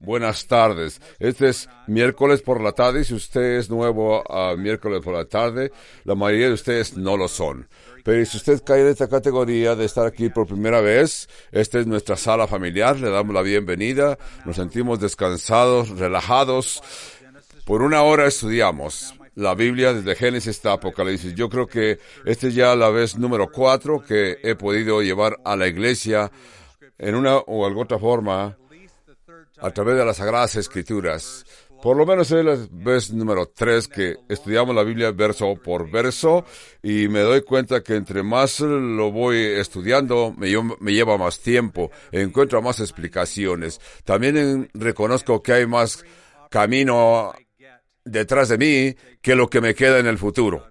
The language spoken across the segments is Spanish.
Buenas tardes. Este es miércoles por la tarde. Si usted es nuevo a miércoles por la tarde, la mayoría de ustedes no lo son. Pero si usted cae en esta categoría de estar aquí por primera vez, esta es nuestra sala familiar. Le damos la bienvenida. Nos sentimos descansados, relajados. Por una hora estudiamos la Biblia desde Génesis hasta Apocalipsis. Yo creo que esta es ya la vez número 4 que he podido llevar a la iglesia en una o alguna otra forma a través de las Sagradas Escrituras. Por lo menos es la vez número 3 que estudiamos la Biblia verso por verso, y me doy cuenta que entre más lo voy estudiando, me lleva más tiempo, encuentro más explicaciones. También reconozco que hay más camino detrás de mí que lo que me queda en el futuro.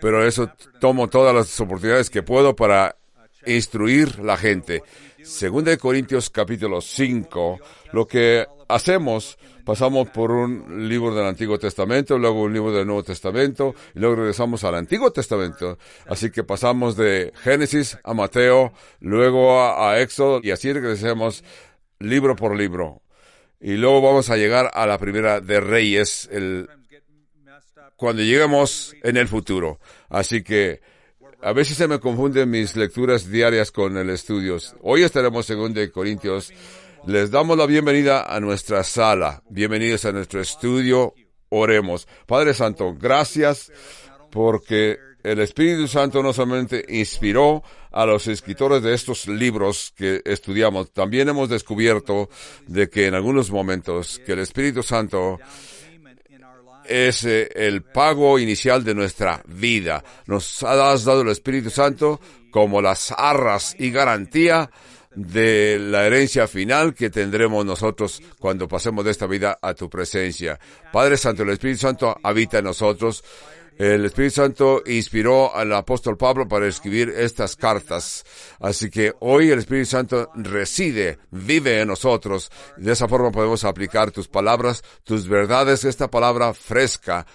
Pero eso tomo todas las oportunidades que puedo para instruir la gente. Segunda de Corintios capítulo 5, lo que hacemos, pasamos por un libro del Antiguo Testamento, luego un libro del Nuevo Testamento, y luego regresamos al Antiguo Testamento. Así que pasamos de Génesis a Mateo, luego a Éxodo, y así regresamos libro por libro. Y luego vamos a llegar a la primera de Reyes, cuando lleguemos en el futuro. Así que a veces se me confunden mis lecturas diarias con el estudio. Hoy estaremos en 2 Corintios. Les damos la bienvenida a nuestra sala. Bienvenidos a nuestro estudio. Oremos. Padre Santo, gracias porque el Espíritu Santo no solamente inspiró a los escritores de estos libros que estudiamos, también hemos descubierto de que en algunos momentos que el Espíritu Santo es el pago inicial de nuestra vida. Nos has dado el Espíritu Santo como las arras y garantía de la herencia final que tendremos nosotros cuando pasemos de esta vida a tu presencia. Padre Santo, el Espíritu Santo habita en nosotros. El Espíritu Santo inspiró al apóstol Pablo para escribir estas cartas. Así que hoy el Espíritu Santo reside, vive en nosotros. De esa forma podemos aplicar tus palabras, tus verdades, esta palabra fresca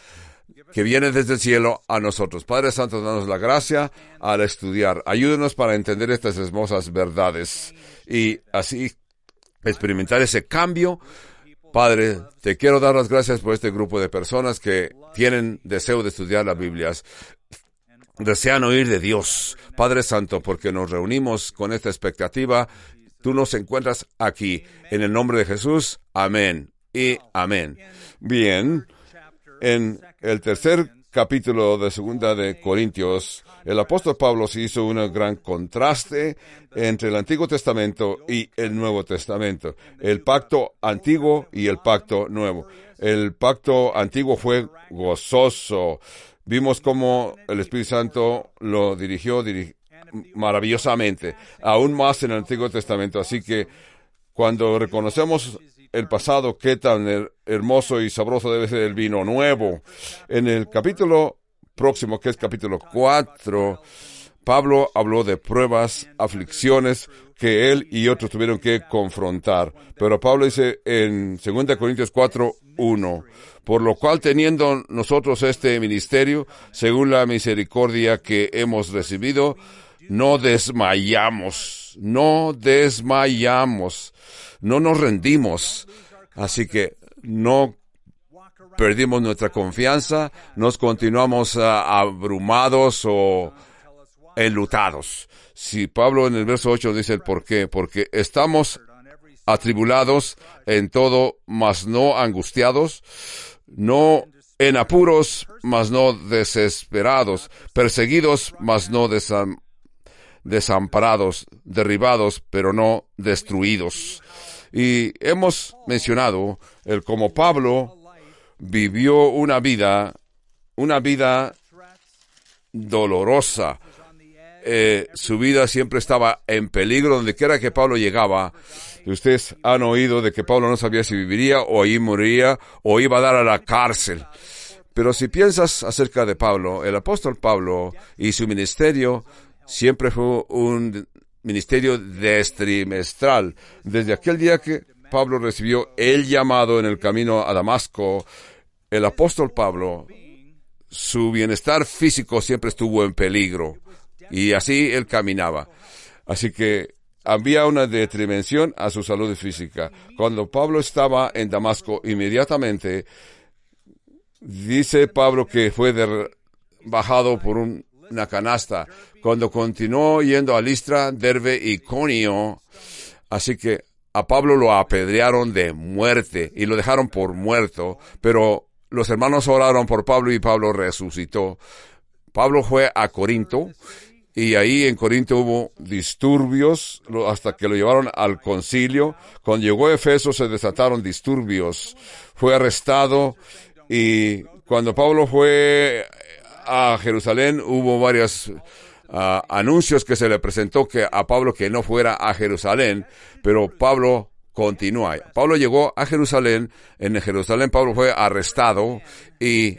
que viene desde el cielo a nosotros. Padre Santo, danos la gracia al estudiar. Ayúdanos para entender estas hermosas verdades y así experimentar ese cambio. Padre, te quiero dar las gracias por este grupo de personas que tienen deseo de estudiar la Biblia, desean oír de Dios. Padre Santo, porque nos reunimos con esta expectativa, tú nos encuentras aquí. En el nombre de Jesús, amén y amén. Bien, en el tercer capítulo de 2 de Corintios, el apóstol Pablo se hizo un gran contraste entre el Antiguo Testamento y el Nuevo Testamento, el pacto antiguo y el pacto nuevo. El pacto antiguo fue gozoso. Vimos cómo el Espíritu Santo lo dirigió maravillosamente, aún más en el Antiguo Testamento. Así que cuando reconocemos el pasado, qué tan hermoso y sabroso debe ser el vino nuevo. En el capítulo próximo, que es capítulo 4, Pablo habló de pruebas, aflicciones que él y otros tuvieron que confrontar. Pero Pablo dice en 2 Corintios 4:1, por lo cual teniendo nosotros este ministerio, según la misericordia que hemos recibido, no desmayamos, no nos rendimos. Así que no perdimos nuestra confianza, nos continuamos abrumados o enlutados. Si Pablo en el verso 8 dice el por qué, porque estamos atribulados en todo, mas no angustiados, no en apuros, mas no desesperados, perseguidos, mas no desamparados, derribados, pero no destruidos. Y hemos mencionado el cómo Pablo vivió una vida dolorosa. Su vida siempre estaba en peligro donde quiera que Pablo llegaba. Ustedes han oído de que Pablo no sabía si viviría o ahí moriría o iba a dar a la cárcel. Pero si piensas acerca de Pablo, el apóstol Pablo y su ministerio siempre fue un ministerio trimestral. Desde aquel día que Pablo recibió el llamado en el camino a Damasco, el apóstol Pablo, su bienestar físico siempre estuvo en peligro. Y así él caminaba. Así que había una detrimención a su salud física. Cuando Pablo estaba en Damasco, inmediatamente dice Pablo que fue bajado por una canasta. Cuando continuó yendo a Listra, Derbe y Iconio, así que a Pablo lo apedrearon de muerte y lo dejaron por muerto, pero los hermanos oraron por Pablo y Pablo resucitó. Pablo fue a Corinto y ahí en Corinto hubo disturbios hasta que lo llevaron al concilio. Cuando llegó a Efeso se desataron disturbios. Fue arrestado y cuando Pablo fue a Jerusalén hubo varios anuncios que se le presentó a Pablo que no fuera a Jerusalén, pero Pablo continúa. Pablo llegó a Jerusalén. En Jerusalén Pablo fue arrestado y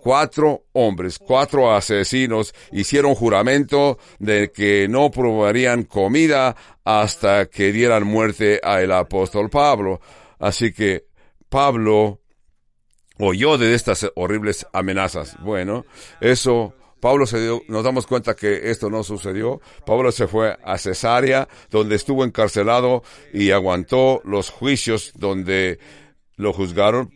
4 hombres, 4 asesinos, hicieron juramento de que no probarían comida hasta que dieran muerte al apóstol Pablo. Así que Pablo oyó de estas horribles amenazas. Bueno, Pablo nos damos cuenta que esto no sucedió. Pablo se fue a Cesarea, donde estuvo encarcelado y aguantó los juicios donde lo juzgaron.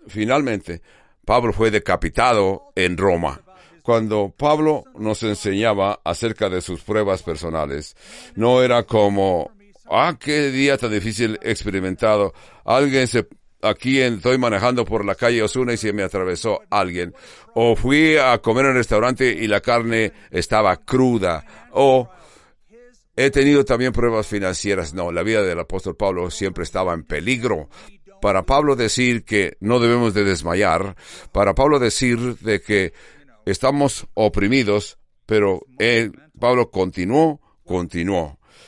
Finalmente, Pablo fue decapitado en Roma. Cuando Pablo nos enseñaba acerca de sus pruebas personales, no era como, qué día tan difícil experimentado. Estoy manejando por la calle Osuna y se me atravesó alguien. O fui a comer en un restaurante y la carne estaba cruda. O he tenido también pruebas financieras. No, la vida del apóstol Pablo siempre estaba en peligro. Para Pablo decir que no debemos de desmayar, para Pablo decir de que estamos oprimidos, pero Pablo continuó.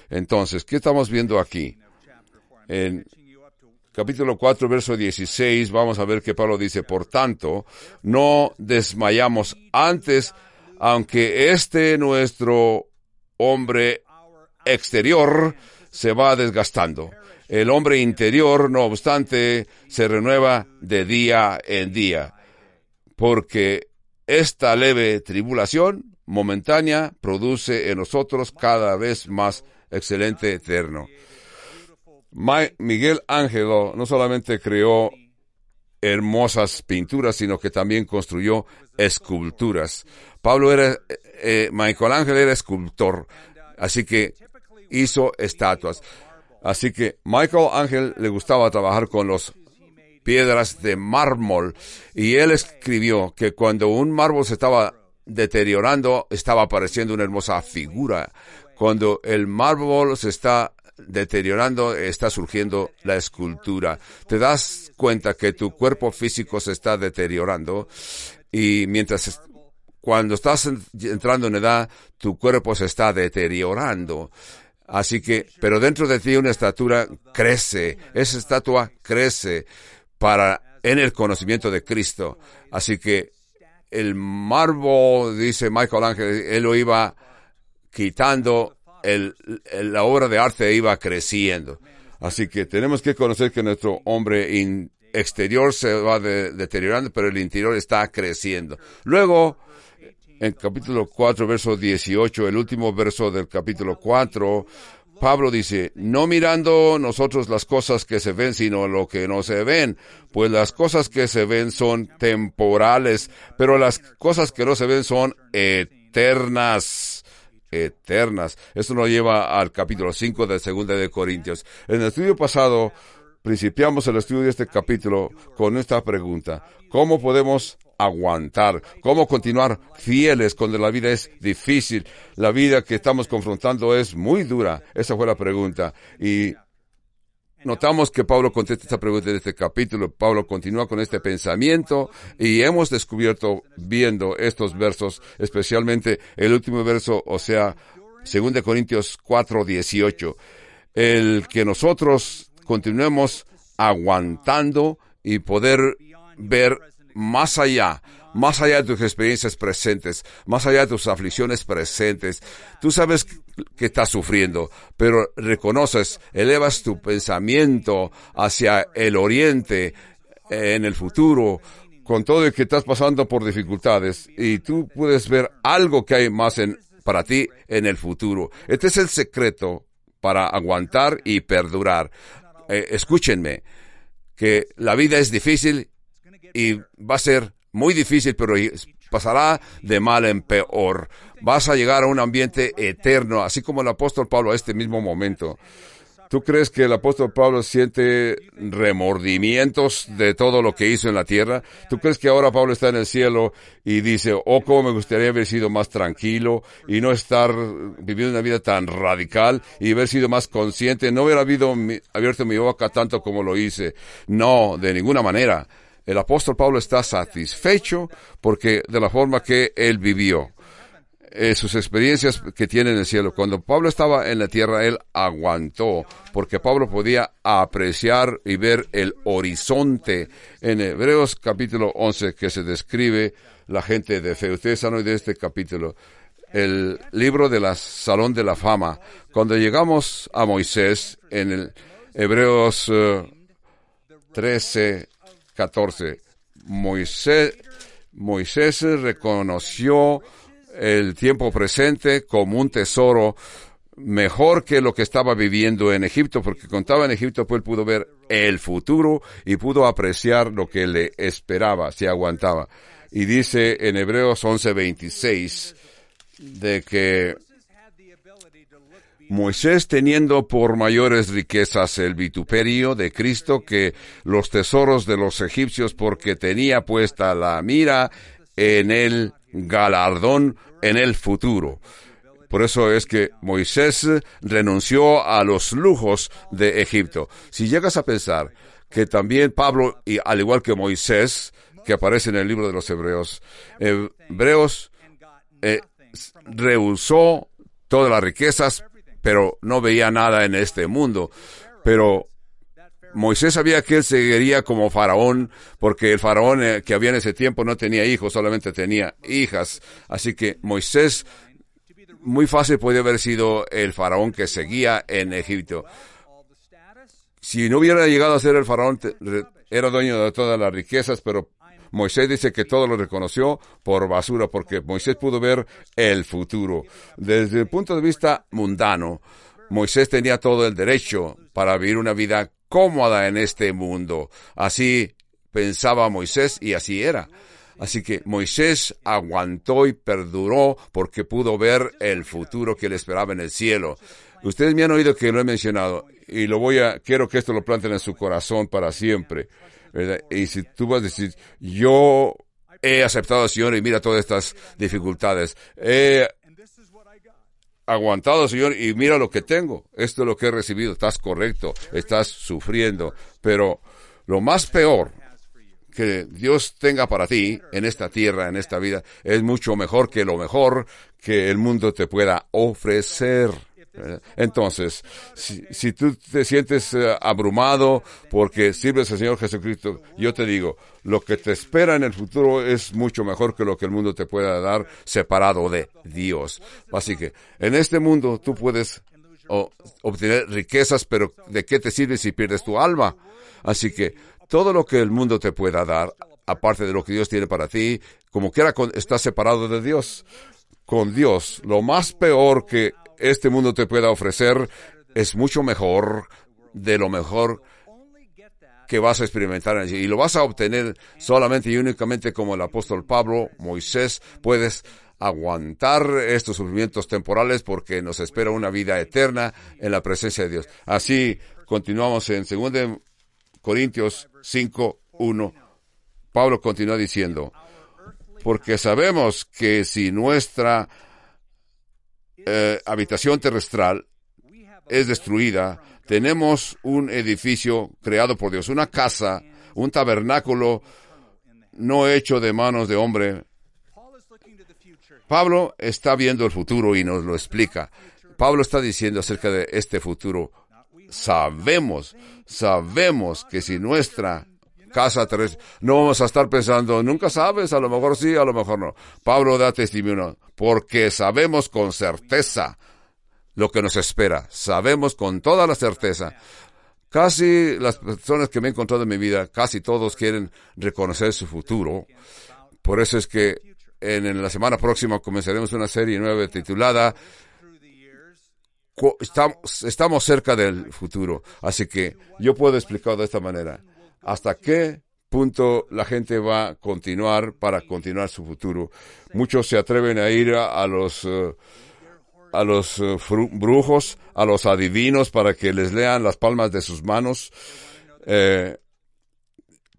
Entonces, ¿qué estamos viendo aquí? En capítulo 4, verso 16, vamos a ver que Pablo dice, por tanto, no desmayamos antes, aunque nuestro hombre exterior se va desgastando. El hombre interior, no obstante, se renueva de día en día, porque esta leve tribulación momentánea produce en nosotros cada vez más excelente eterno. Miguel Ángelo no solamente creó hermosas pinturas, sino que también construyó esculturas. Michael Ángel era escultor, así que hizo estatuas. Así que Michael Ángel le gustaba trabajar con las piedras de mármol, y él escribió que cuando un mármol se estaba deteriorando, estaba apareciendo una hermosa figura. Cuando el mármol se está deteriorando, está surgiendo la escultura. Te das cuenta que tu cuerpo físico se está deteriorando, y cuando estás entrando en edad, tu cuerpo se está deteriorando. Así que, pero dentro de ti una estatura crece, esa estatua crece en el conocimiento de Cristo. Así que el mármol, dice Michael Ángel, él lo iba quitando, la obra de arte iba creciendo. Así que tenemos que conocer que nuestro hombre exterior se va deteriorando, pero el interior está creciendo. Luego, en capítulo 4, verso 18, el último verso del capítulo 4, Pablo dice, no mirando nosotros las cosas que se ven, sino lo que no se ven, pues las cosas que se ven son temporales, pero las cosas que no se ven son eternas. Esto nos lleva al capítulo 5 de 2 de Corintios. En el estudio pasado, principiamos el estudio de este capítulo con esta pregunta: ¿cómo podemos aguantar? ¿Cómo continuar fieles cuando la vida es difícil? La vida que estamos confrontando es muy dura. Esa fue la pregunta. Y notamos que Pablo contesta esta pregunta en este capítulo. Pablo continúa con este pensamiento y hemos descubierto, viendo estos versos, especialmente el último verso, o sea, 2 Corintios 4, 18, el que nosotros continuemos aguantando y poder ver más allá de tus experiencias presentes, más allá de tus aflicciones presentes. Tú sabes que estás sufriendo, pero reconoces, elevas tu pensamiento hacia el oriente, en el futuro, con todo el que estás pasando por dificultades, y tú puedes ver algo que hay más para ti en el futuro. Este es el secreto para aguantar y perdurar. Escúchenme, que la vida es difícil y va a ser muy difícil, pero pasará de mal en peor. Vas a llegar a un ambiente eterno, así como el apóstol Pablo a este mismo momento. ¿Tú crees que el apóstol Pablo siente remordimientos de todo lo que hizo en la tierra? ¿Tú crees que ahora Pablo está en el cielo y dice, oh, cómo me gustaría haber sido más tranquilo y no estar viviendo una vida tan radical y haber sido más consciente, no haber abierto mi boca tanto como lo hice? No, de ninguna manera. El apóstol Pablo está satisfecho porque de la forma que él vivió. Sus experiencias que tiene en el cielo. Cuando Pablo estaba en la tierra, él aguantó, porque Pablo podía apreciar y ver el horizonte. En Hebreos capítulo 11, que se describe la gente de fe. Ustedes han oído de este capítulo. El libro de la Salón de la Fama. Cuando llegamos a Moisés, en el Hebreos 13, 14, Moisés reconoció el tiempo presente como un tesoro mejor que lo que estaba viviendo en Egipto, porque cuando estaba en Egipto, pues él pudo ver el futuro y pudo apreciar lo que le esperaba, si aguantaba. Y dice en Hebreos 11:26 de que Moisés, teniendo por mayores riquezas el vituperio de Cristo que los tesoros de los egipcios, porque tenía puesta la mira en el galardón en el futuro. Por eso es que Moisés renunció a los lujos de Egipto. Si llegas a pensar que también Pablo, y al igual que Moisés, que aparece en el libro de los Hebreos, rehusó todas las riquezas, pero no veía nada en este mundo. Pero Moisés sabía que él seguiría como faraón, porque el faraón que había en ese tiempo no tenía hijos, solamente tenía hijas. Así que Moisés muy fácil podía haber sido el faraón que seguía en Egipto. Si no hubiera llegado a ser el faraón, era dueño de todas las riquezas, pero Moisés dice que todo lo reconoció por basura, porque Moisés pudo ver el futuro. Desde el punto de vista mundano, Moisés tenía todo el derecho para vivir una vida cómoda en este mundo. Así pensaba Moisés y así era. Así que Moisés aguantó y perduró porque pudo ver el futuro que le esperaba en el cielo. Ustedes me han oído que lo he mencionado y quiero que esto lo planten en su corazón para siempre, ¿verdad? Y si tú vas a decir, yo he aceptado al Señor y mira todas estas dificultades, he aguantado, Señor, y mira lo que tengo. Esto es lo que he recibido. Estás correcto, estás sufriendo. Pero lo más peor que Dios tenga para ti en esta tierra, en esta vida, es mucho mejor que lo mejor que el mundo te pueda ofrecer. Entonces, si tú te sientes abrumado porque sirves al Señor Jesucristo, yo te digo, lo que te espera en el futuro es mucho mejor que lo que el mundo te pueda dar separado de Dios. Así que en este mundo tú puedes obtener riquezas, pero ¿de qué te sirve si pierdes tu alma? Así que todo lo que el mundo te pueda dar, aparte de lo que Dios tiene para ti, como quiera estás separado de Dios. Con Dios, lo más peor que este mundo te pueda ofrecer es mucho mejor de lo mejor que vas a experimentar allí. Y lo vas a obtener solamente y únicamente como el apóstol Pablo, Moisés, puedes aguantar estos sufrimientos temporales porque nos espera una vida eterna en la presencia de Dios. Así continuamos en 2 Corintios 5:1. Pablo continúa diciendo, porque sabemos que si nuestra habitación terrenal es destruida, tenemos un edificio creado por Dios, una casa, un tabernáculo no hecho de manos de hombre. Pablo está viendo el futuro y nos lo explica. Pablo está diciendo acerca de este futuro. Sabemos que si nuestra casa terrestre, no vamos a estar pensando, nunca sabes, a lo mejor sí, a lo mejor no. Pablo da testimonio, porque sabemos con certeza lo que nos espera. Sabemos con toda la certeza. Casi las personas que me he encontrado en mi vida, casi todos quieren reconocer su futuro. Por eso es que en la semana próxima comenzaremos una serie nueva titulada estamos cerca del futuro. Así que yo puedo explicar de esta manera. ¿Hasta qué punto la gente va a continuar para continuar su futuro? Muchos se atreven a ir a los brujos, a los adivinos para que les lean las palmas de sus manos.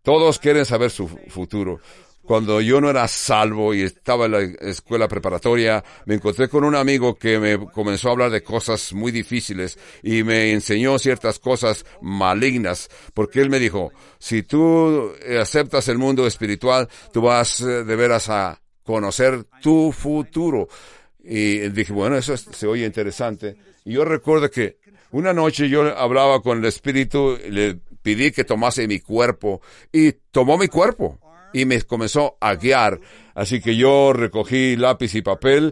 Todos quieren saber su futuro. Cuando yo no era salvo y estaba en la escuela preparatoria, me encontré con un amigo que me comenzó a hablar de cosas muy difíciles y me enseñó ciertas cosas malignas, porque él me dijo, si tú aceptas el mundo espiritual, tú vas de veras a conocer tu futuro. Y dije, bueno, eso se oye interesante. Y yo recuerdo que una noche yo hablaba con el espíritu, le pedí que tomase mi cuerpo y tomó mi cuerpo y me comenzó a guiar. Así que yo recogí lápiz y papel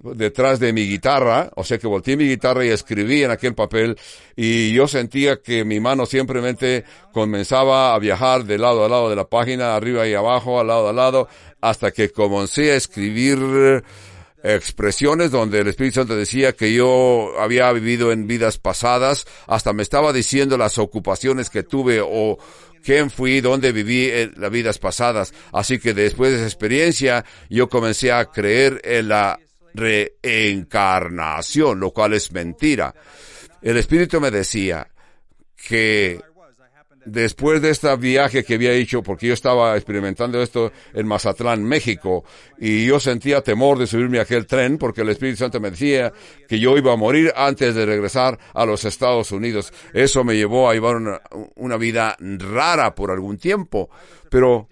detrás de mi guitarra, o sea que volteé mi guitarra y escribí en aquel papel, y yo sentía que mi mano simplemente comenzaba a viajar de lado a lado de la página, arriba y abajo, al lado, hasta que comencé a escribir expresiones donde el Espíritu Santo decía que yo había vivido en vidas pasadas, hasta me estaba diciendo las ocupaciones que tuve o quién fui, dónde viví en las vidas pasadas. Así que después de esa experiencia, yo comencé a creer en la reencarnación, lo cual es mentira. El Espíritu me decía que después de este viaje que había hecho, porque yo estaba experimentando esto en Mazatlán, México, y yo sentía temor de subirme a aquel tren, porque el Espíritu Santo me decía que yo iba a morir antes de regresar a los Estados Unidos. Eso me llevó a llevar una vida rara por algún tiempo, pero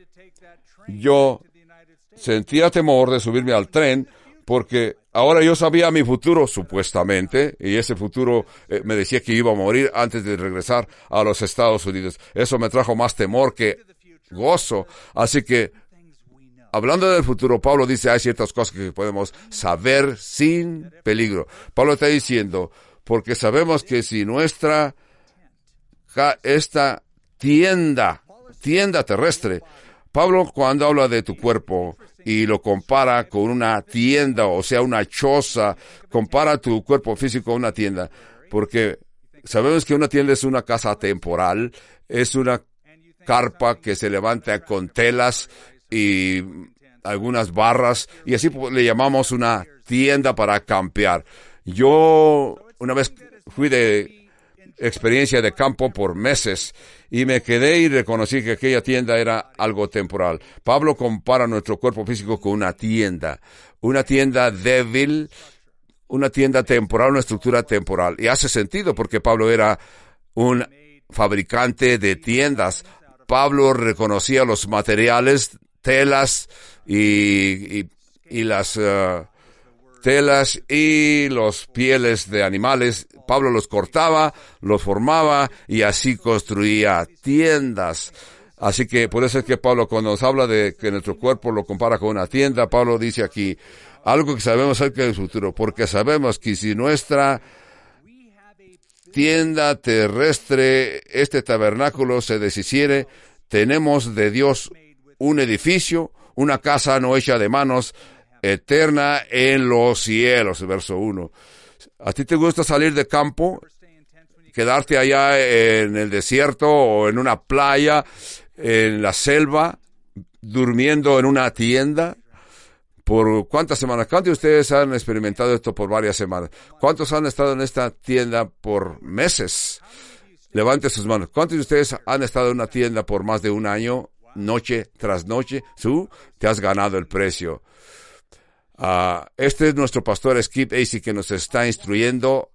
yo sentía temor de subirme al tren, porque ahora yo sabía mi futuro, supuestamente, y ese futuro me decía que iba a morir antes de regresar a los Estados Unidos. Eso me trajo más temor que gozo. Así que, hablando del futuro, Pablo dice, hay ciertas cosas que podemos saber sin peligro. Pablo está diciendo, porque sabemos que si esta tienda terrestre, Pablo, cuando habla de tu cuerpo y lo compara con una tienda, o sea, una choza, compara tu cuerpo físico a una tienda, porque sabemos que una tienda es una casa temporal, es una carpa que se levanta con telas y algunas barras, y así le llamamos una tienda para campear. Yo una vez fui de experiencia de campo por meses, y me quedé y reconocí que aquella tienda era algo temporal. Pablo compara nuestro cuerpo físico con una tienda débil, una tienda temporal, una estructura temporal. Y hace sentido porque Pablo era un fabricante de tiendas. Pablo reconocía los materiales, telas y las telas y los pieles de animales. Pablo los cortaba, los formaba y así construía tiendas. Así que por eso es que Pablo, cuando nos habla de que nuestro cuerpo lo compara con una tienda, Pablo dice aquí algo que sabemos acerca del futuro, porque sabemos que si nuestra tienda terrestre, este tabernáculo, se deshiciere, tenemos de Dios un edificio, una casa no hecha de manos, eterna en los cielos. Verso 1. ¿A ti te gusta salir de campo? Quedarte allá en el desierto o en una playa, en la selva, durmiendo en una tienda. ¿Por cuántas semanas? ¿Cuántos de ustedes han experimentado esto por varias semanas? ¿Cuántos han estado en esta tienda por meses? Levante sus manos. ¿Cuántos de ustedes han estado en una tienda por más de un año, noche tras noche? Tú te has ganado el precio. Este es nuestro pastor Skip Acey, que nos está instruyendo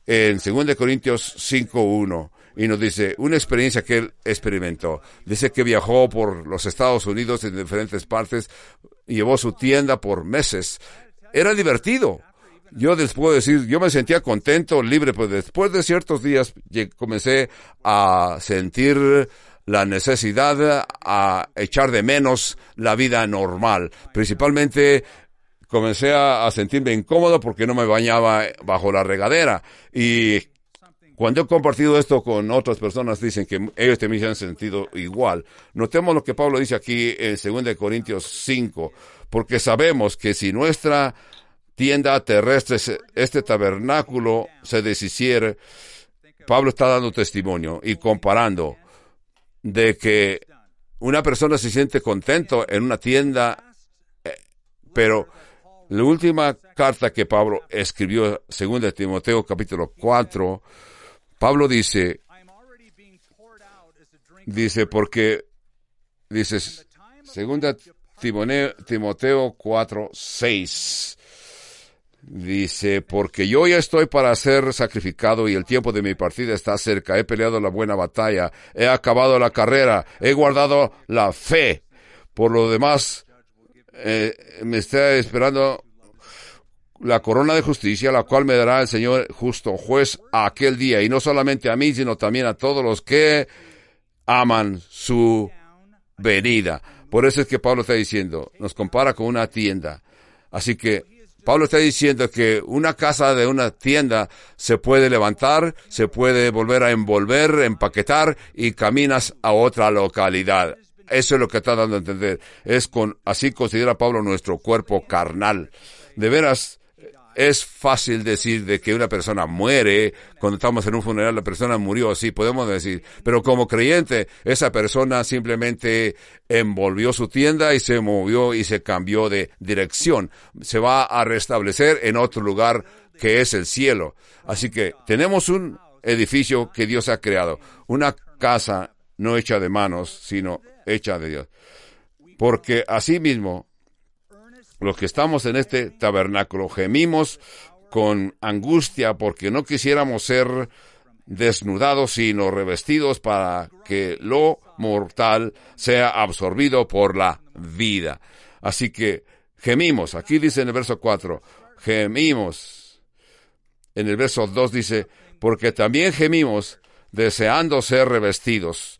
en 2 Corintios 5:1, y nos dice una experiencia que él experimentó. Dice que viajó por los Estados Unidos en diferentes partes, y llevó su tienda por meses. Era divertido. Yo les puedo decir, yo me sentía contento, libre, pues después de ciertos días comencé a sentir la necesidad, a echar de menos la vida normal. Principalmente comencé a sentirme incómodo porque no me bañaba bajo la regadera. Y cuando he compartido esto con otras personas, dicen que ellos también se han sentido igual. Notemos lo que Pablo dice aquí en 2 Corintios 5, porque sabemos que si nuestra tienda terrestre, este tabernáculo se deshiciere. Pablo está dando testimonio y comparando de que una persona se siente contento en una tienda, pero la última carta que Pablo escribió, 2 Timoteo capítulo 4, Pablo dice, porque, dice, 2 Timoteo 4, 6, dice, porque yo ya estoy para ser sacrificado y el tiempo de mi partida está cerca. He peleado la buena batalla, he acabado la carrera, he guardado la fe. Por lo demás, me está esperando la corona de justicia, la cual me dará el Señor justo juez a aquel día, y no solamente a mí, sino también a todos los que aman su venida. Por eso es que Pablo está diciendo, nos compara con una tienda. Así que Pablo está diciendo que una casa de una tienda se puede levantar, se puede volver a envolver, empaquetar y caminas a otra localidad. Eso es lo que está dando a entender. Así considera Pablo nuestro cuerpo carnal. De veras, es fácil decir de que una persona muere. Cuando estamos en un funeral, la persona murió, así podemos decir. Pero como creyente, esa persona simplemente envolvió su tienda y se movió y se cambió de dirección. Se va a restablecer en otro lugar que es el cielo. Así que tenemos un edificio que Dios ha creado. Una casa no hecha de manos, sino hecha de Dios. Porque así mismo, los que estamos en este tabernáculo gemimos con angustia porque no quisiéramos ser desnudados, sino revestidos para que lo mortal sea absorbido por la vida. Así que gemimos. Aquí dice en el verso 4, gemimos. En el verso 2 dice, porque también gemimos deseando ser revestidos.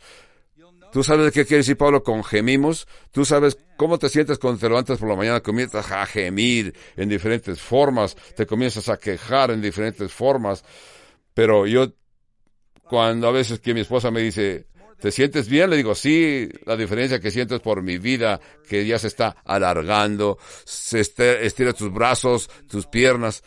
¿Tú sabes qué quiere decir Pablo con gemimos? ¿Tú sabes cómo te sientes cuando te levantas por la mañana? Comienzas a gemir en diferentes formas, te comienzas a quejar en diferentes formas. Pero yo, cuando a veces que mi esposa me dice, ¿te sientes bien? Le digo, sí, la diferencia que siento es por mi vida, que ya se está alargando, estira tus brazos, tus piernas,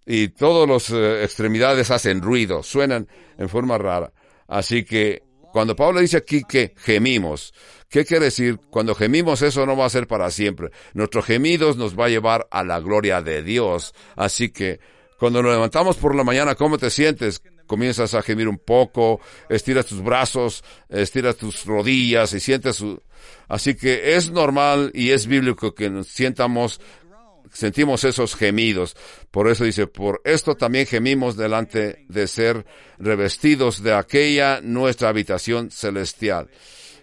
y todas las extremidades hacen ruido, suenan en forma rara. Así que, cuando Pablo dice aquí que gemimos, ¿qué quiere decir? Cuando gemimos, eso no va a ser para siempre. Nuestros gemidos nos va a llevar a la gloria de Dios. Así que, cuando nos levantamos por la mañana, ¿cómo te sientes? Comienzas a gemir un poco, estiras tus brazos, estiras tus rodillas y sientes Así que es normal y es bíblico que nos sentimos esos gemidos. Por eso dice, por esto también gemimos delante de ser revestidos de aquella nuestra habitación celestial.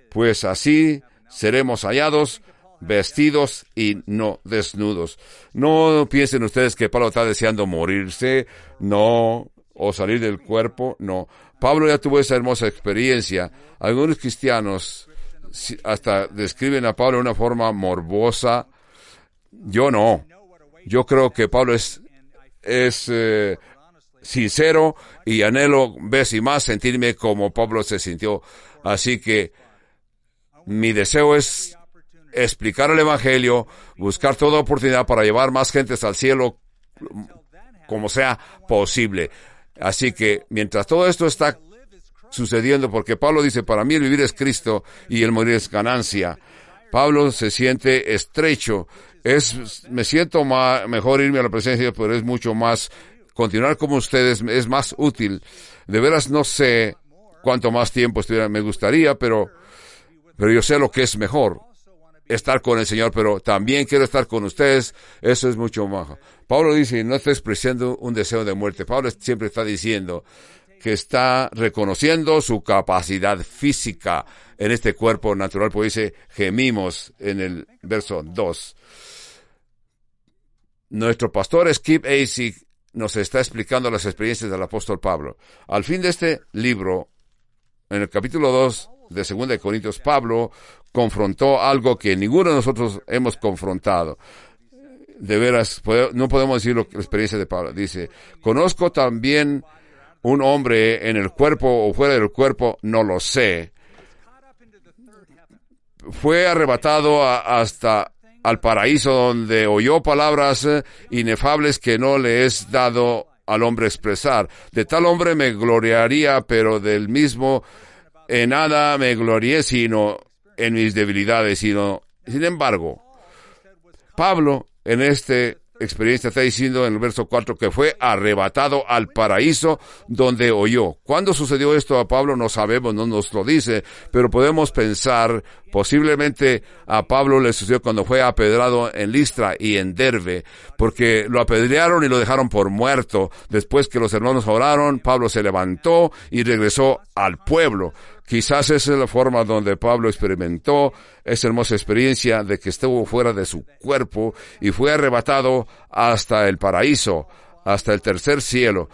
Pues así seremos hallados, vestidos y no desnudos. No piensen ustedes que Pablo está deseando morirse, no, o salir del cuerpo, no. Pablo ya tuvo esa hermosa experiencia. Algunos cristianos hasta describen a Pablo de una forma morbosa. Yo no. Yo creo que Pablo es sincero y anhelo vez y más sentirme como Pablo se sintió. Así que mi deseo es explicar el Evangelio, buscar toda oportunidad para llevar más gentes al cielo como sea posible. Así que mientras todo esto está sucediendo, porque Pablo dice, para mí el vivir es Cristo y el morir es ganancia. Pablo se siente estrecho. Me siento mejor irme a la presencia de Dios, pero es mucho más, continuar como ustedes es más útil. De veras no sé cuánto más tiempo estuviera, me gustaría, pero yo sé lo que es mejor, estar con el Señor, pero también quiero estar con ustedes, eso es mucho más. Pablo dice, no está expresando un deseo de muerte. Pablo siempre está diciendo que está reconociendo su capacidad física en este cuerpo natural, pues dice, gemimos en el verso 2. Nuestro pastor Skip Acey nos está explicando las experiencias del apóstol Pablo. Al fin de este libro, en el capítulo 2 de 2 Corintios, Pablo confrontó algo que ninguno de nosotros hemos confrontado. De veras, no podemos decir la experiencia de Pablo. Dice, conozco también un hombre en el cuerpo o fuera del cuerpo, no lo sé. Fue arrebatado hasta al paraíso, donde oyó palabras inefables que no le es dado al hombre expresar. De tal hombre me gloriaría, pero del mismo en nada me glorié, sino en mis debilidades. Sin embargo, Pablo en esta experiencia está diciendo en el verso 4 que fue arrebatado al paraíso donde oyó. ¿Cuándo sucedió esto a Pablo? No sabemos, no nos lo dice, pero podemos pensar, posiblemente a Pablo le sucedió cuando fue apedrado en Listra y en Derbe, porque lo apedrearon y lo dejaron por muerto. Después que los hermanos oraron, Pablo se levantó y regresó al pueblo. Quizás esa es la forma donde Pablo experimentó esa hermosa experiencia de que estuvo fuera de su cuerpo y fue arrebatado hasta el paraíso, hasta el tercer cielo.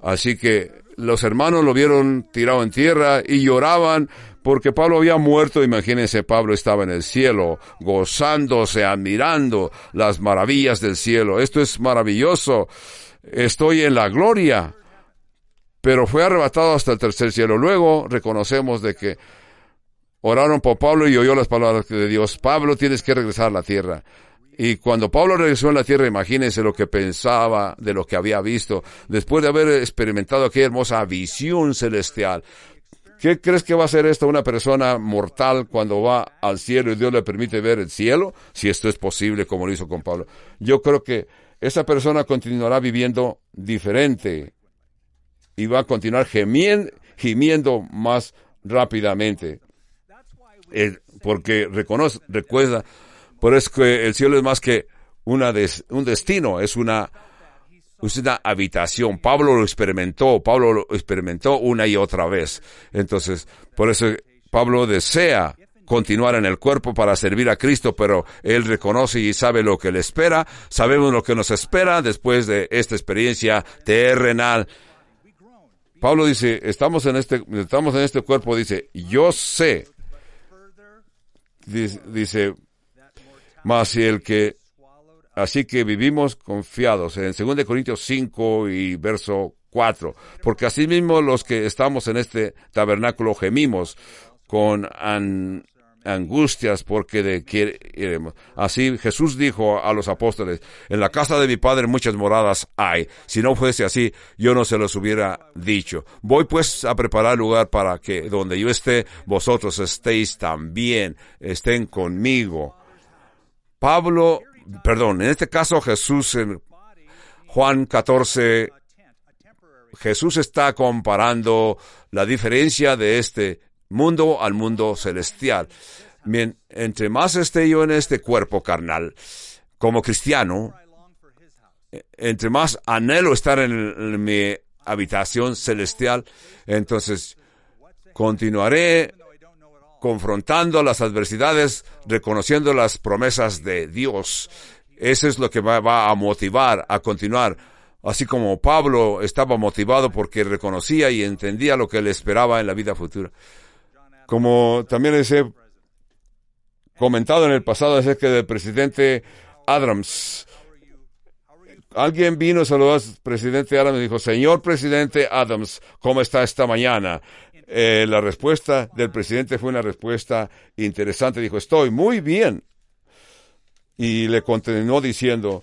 Así que los hermanos lo vieron tirado en tierra y lloraban porque Pablo había muerto. Imagínense, Pablo estaba en el cielo, gozándose, admirando las maravillas del cielo. Esto es maravilloso. Estoy en la gloria. Pero fue arrebatado hasta el tercer cielo. Luego reconocemos de que oraron por Pablo y oyó las palabras de Dios. Pablo, tienes que regresar a la tierra. Y cuando Pablo regresó a la tierra, imagínense lo que pensaba de lo que había visto, después de haber experimentado aquella hermosa visión celestial. ¿Qué crees que va a hacer esto una persona mortal cuando va al cielo y Dios le permite ver el cielo? Si esto es posible, como lo hizo con Pablo. Yo creo que esa persona continuará viviendo diferente y va a continuar gimiendo más rápidamente. Porque recuerda, por eso que el cielo es más que un destino, es una habitación. Pablo lo experimentó una y otra vez. Entonces, por eso Pablo desea continuar en el cuerpo para servir a Cristo, pero él reconoce y sabe lo que le espera. Sabemos lo que nos espera después de esta experiencia terrenal. Pablo dice, estamos en este cuerpo, dice, yo sé, dice, mas así que vivimos confiados, en 2 Corintios 5 y verso 4, porque asimismo los que estamos en este tabernáculo gemimos con angustias porque queremos. Así Jesús dijo a los apóstoles, en la casa de mi Padre muchas moradas hay. Si no fuese así, yo no se los hubiera dicho. Voy pues a preparar lugar para que donde yo esté, vosotros estéis también, estén conmigo. En este caso Jesús en Juan 14, Jesús está comparando la diferencia de este mundo al mundo celestial. Bien, entre más esté yo en este cuerpo carnal, como cristiano, entre más anhelo estar en mi habitación celestial, entonces continuaré confrontando las adversidades, reconociendo las promesas de Dios. Eso es lo que va a motivar a continuar. Así como Pablo estaba motivado porque reconocía y entendía lo que le esperaba en la vida futura. Como también les he comentado en el pasado acerca del presidente Adams. Alguien vino a saludar al presidente Adams y dijo, señor presidente Adams, ¿cómo está esta mañana? La respuesta del presidente fue una respuesta interesante. Dijo, estoy muy bien. Y le continuó diciendo,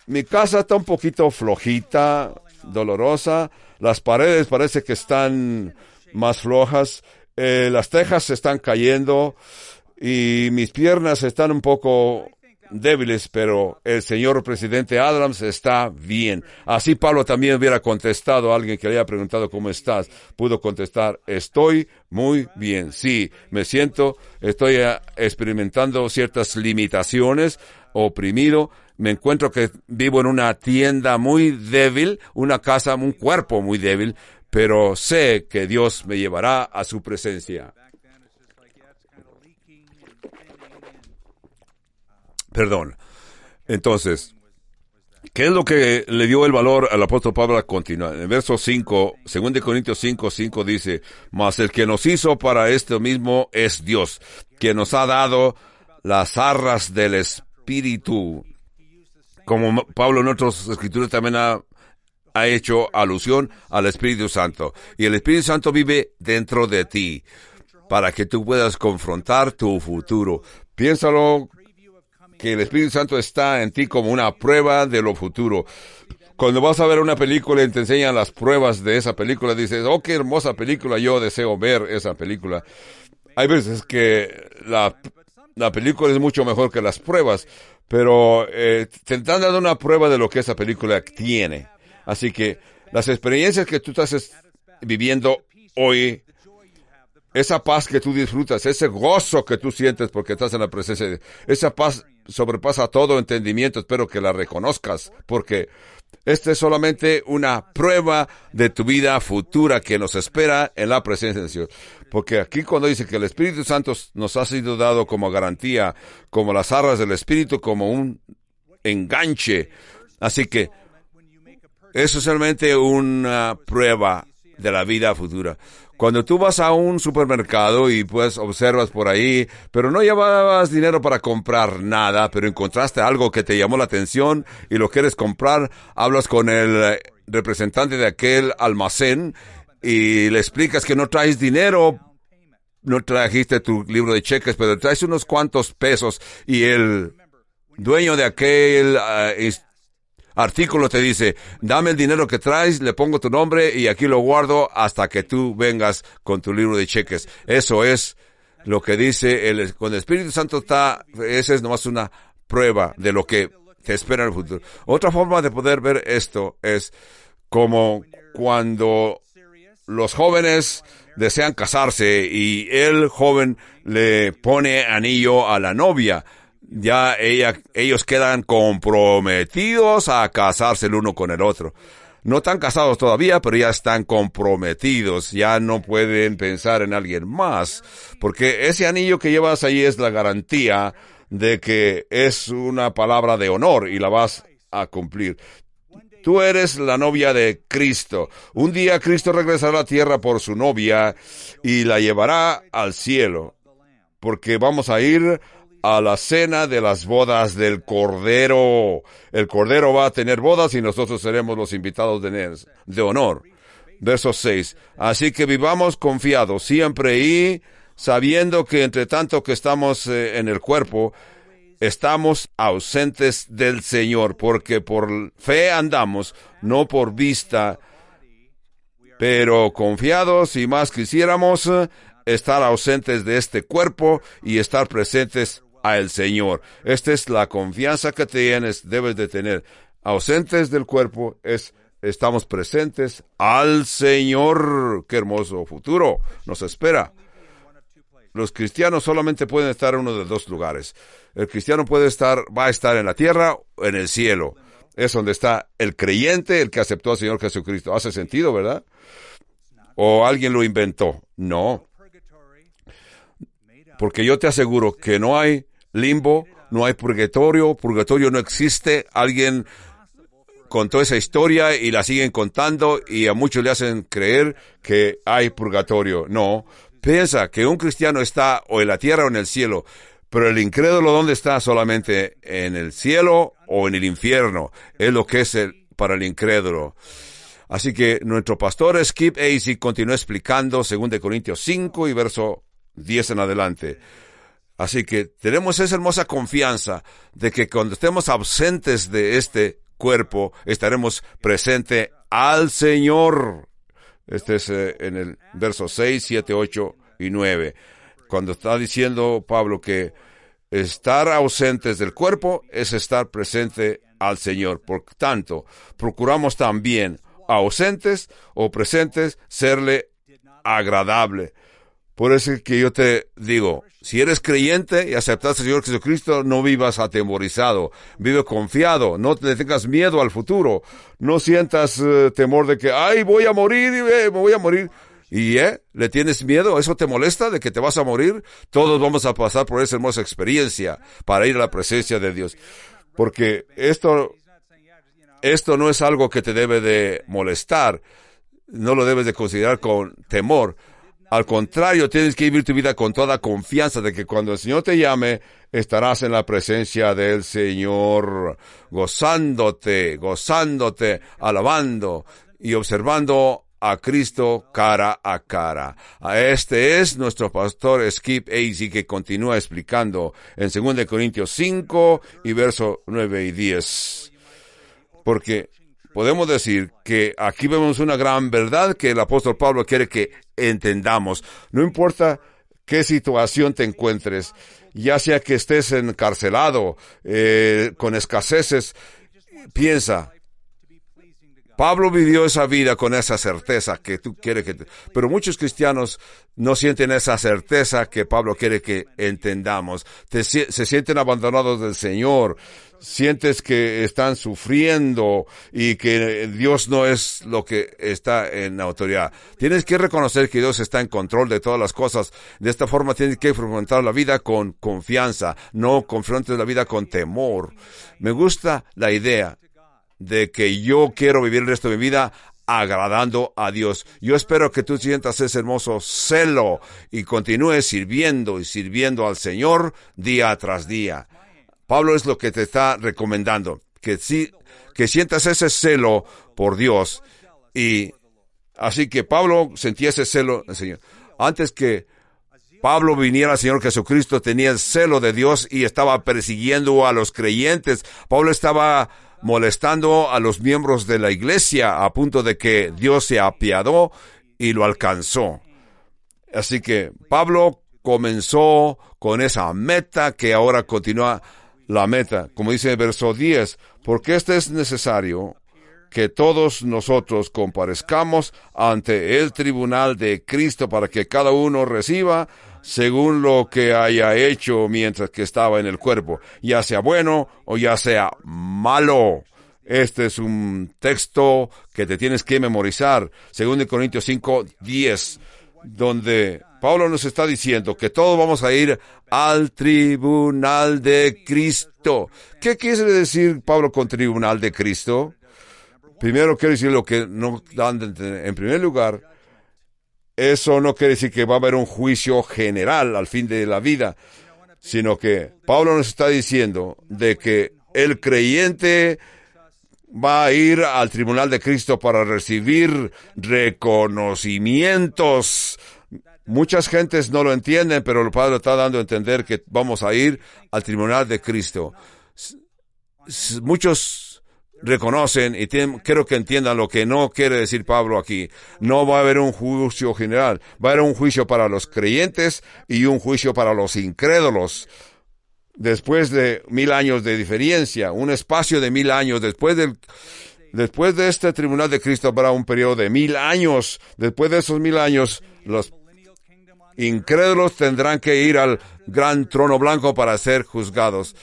mi casa está un poquito flojita, dolorosa. Las paredes parece que están más flojas. Las tejas se están cayendo y mis piernas están un poco débiles, pero el señor presidente Adams está bien. Así Pablo también hubiera contestado a alguien que le haya preguntado ¿cómo estás? Pudo contestar, estoy muy bien. Sí, estoy experimentando ciertas limitaciones, oprimido. Me encuentro que vivo en una tienda muy débil, una casa, un cuerpo muy débil, pero sé que Dios me llevará a su presencia. Perdón. Entonces, ¿qué es lo que le dio el valor al apóstol Pablo a continuar? En el verso 5, 2 Corintios 5 dice, mas el que nos hizo para esto mismo es Dios, que nos ha dado las arras del Espíritu. Como Pablo en otras escrituras también ha hecho alusión al Espíritu Santo. Y el Espíritu Santo vive dentro de ti para que tú puedas confrontar tu futuro. Piénsalo que el Espíritu Santo está en ti como una prueba de lo futuro. Cuando vas a ver una película y te enseñan las pruebas de esa película, dices, oh, qué hermosa película, yo deseo ver esa película. Hay veces que la película es mucho mejor que las pruebas, pero te están dando una prueba de lo que esa película tiene. Así que las experiencias que tú estás viviendo hoy, esa paz que tú disfrutas, ese gozo que tú sientes porque estás en la presencia de Dios, esa paz sobrepasa todo entendimiento. Espero que la reconozcas, porque esta es solamente una prueba de tu vida futura que nos espera en la presencia de Dios. Porque aquí cuando dice que el Espíritu Santo nos ha sido dado como garantía, como las arras del Espíritu, como un enganche. Así que eso es solamente una prueba de la vida futura. Cuando tú vas a un supermercado y pues observas por ahí, pero no llevabas dinero para comprar nada, pero encontraste algo que te llamó la atención y lo quieres comprar, hablas con el representante de aquel almacén y le explicas que no traes dinero, no trajiste tu libro de cheques, pero traes unos cuantos pesos, y el dueño de aquel artículo te dice, dame el dinero que traes, le pongo tu nombre y aquí lo guardo hasta que tú vengas con tu libro de cheques. Eso es lo que dice cuando el Espíritu Santo está. Esa es nomás una prueba de lo que te espera en el futuro. Otra forma de poder ver esto es como cuando los jóvenes desean casarse y el joven le pone anillo a la novia. Ya ellos quedan comprometidos a casarse el uno con el otro. No están casados todavía, pero ya están comprometidos. Ya no pueden pensar en alguien más, porque ese anillo que llevas ahí es la garantía de que es una palabra de honor y la vas a cumplir. Tú eres la novia de Cristo. Un día Cristo regresará a la tierra por su novia y la llevará al cielo, porque vamos a ir a la cena de las bodas del Cordero. El Cordero va a tener bodas y nosotros seremos los invitados de honor. Verso 6. Así que vivamos confiados siempre y sabiendo que entre tanto que estamos en el cuerpo, estamos ausentes del Señor, porque por fe andamos, no por vista, pero confiados, y más quisiéramos estar ausentes de este cuerpo y estar presentes al Señor. Esta es la confianza que debes de tener. Ausentes del cuerpo estamos presentes al Señor. Qué hermoso futuro nos espera. Los cristianos solamente pueden estar en uno de dos lugares. El cristiano va a estar en la tierra o en el cielo. Es donde está el creyente, el que aceptó al Señor Jesucristo. ¿Hace sentido, verdad? ¿O alguien lo inventó? No. Porque yo te aseguro que no hay limbo, no hay purgatorio no existe. Alguien contó esa historia y la siguen contando y a muchos le hacen creer que hay purgatorio. No, piensa que un cristiano está o en la tierra o en el cielo, pero el incrédulo, ¿dónde está? Solamente en el cielo o en el infierno. Es lo que es para el incrédulo. Así que nuestro pastor Skip Acey continúa explicando 2 Corintios 5 y verso 10 en adelante. Así que tenemos esa hermosa confianza de que cuando estemos ausentes de este cuerpo, estaremos presentes al Señor. Este es en el verso 6, 7, 8 y 9. Cuando está diciendo Pablo que estar ausentes del cuerpo es estar presente al Señor. Por tanto, procuramos también, ausentes o presentes, serle agradable. Por eso es que yo te digo, si eres creyente y aceptas al Señor Jesucristo, no vivas atemorizado, vive confiado, no le tengas miedo al futuro, no sientas temor de que, ay, voy a morir, me voy a morir. ¿Y le tienes miedo? ¿Eso te molesta de que te vas a morir? Todos vamos a pasar por esa hermosa experiencia para ir a la presencia de Dios. Porque esto no es algo que te debe de molestar, no lo debes de considerar con temor. Al contrario, tienes que vivir tu vida con toda confianza de que cuando el Señor te llame, estarás en la presencia del Señor, gozándote, alabando y observando a Cristo cara a cara. Este es nuestro pastor Skip Asey, que continúa explicando en 2 Corintios 5 y verso 9 y 10. Porque podemos decir que aquí vemos una gran verdad que el apóstol Pablo quiere que entendamos. No importa qué situación te encuentres, ya sea que estés encarcelado, con escaseces, piensa, Pablo vivió esa vida con esa certeza que tú quieres que... Pero muchos cristianos no sienten esa certeza que Pablo quiere que entendamos. Se sienten abandonados del Señor. Sientes que están sufriendo y que Dios no es lo que está en autoridad. Tienes que reconocer que Dios está en control de todas las cosas. De esta forma tienes que afrontar la vida con confianza. No confrontes la vida con temor. Me gusta la idea de que yo quiero vivir el resto de mi vida agradando a Dios. Yo espero que tú sientas ese hermoso celo y continúes sirviendo y sirviendo al Señor día tras día. Pablo es lo que te está recomendando, que sientas ese celo por Dios. Y así que Pablo sentía ese celo del Señor. Antes que Pablo viniera al Señor Jesucristo, tenía el celo de Dios y estaba persiguiendo a los creyentes. Pablo estaba molestando a los miembros de la iglesia a punto de que Dios se apiadó y lo alcanzó. Así que Pablo comenzó con esa meta que ahora continúa la meta. Como dice el verso 10, porque es necesario que todos nosotros comparezcamos ante el tribunal de Cristo para que cada uno reciba según lo que haya hecho mientras que estaba en el cuerpo, ya sea bueno o ya sea malo. Este es un texto que te tienes que memorizar, 2 Corintios 5, 10, donde Pablo nos está diciendo que todos vamos a ir al tribunal de Cristo. ¿Qué quiere decir Pablo con tribunal de Cristo? Primero quiere decir lo que no dan de entender. En primer lugar, eso no quiere decir que va a haber un juicio general al fin de la vida, sino que Pablo nos está diciendo de que el creyente va a ir al tribunal de Cristo para recibir reconocimientos. Muchas gentes no lo entienden, pero el Padre está dando a entender que vamos a ir al tribunal de Cristo. Muchos reconocen y quiero que entiendan lo que no quiere decir Pablo aquí. No va a haber un juicio general, va a haber un juicio para los creyentes y un juicio para los incrédulos. Después de 1000 años de diferencia, un espacio de 1000 años, después de este tribunal de Cristo habrá un periodo de 1000 años. Después de esos 1000 años, los incrédulos tendrán que ir al gran trono blanco para ser juzgados.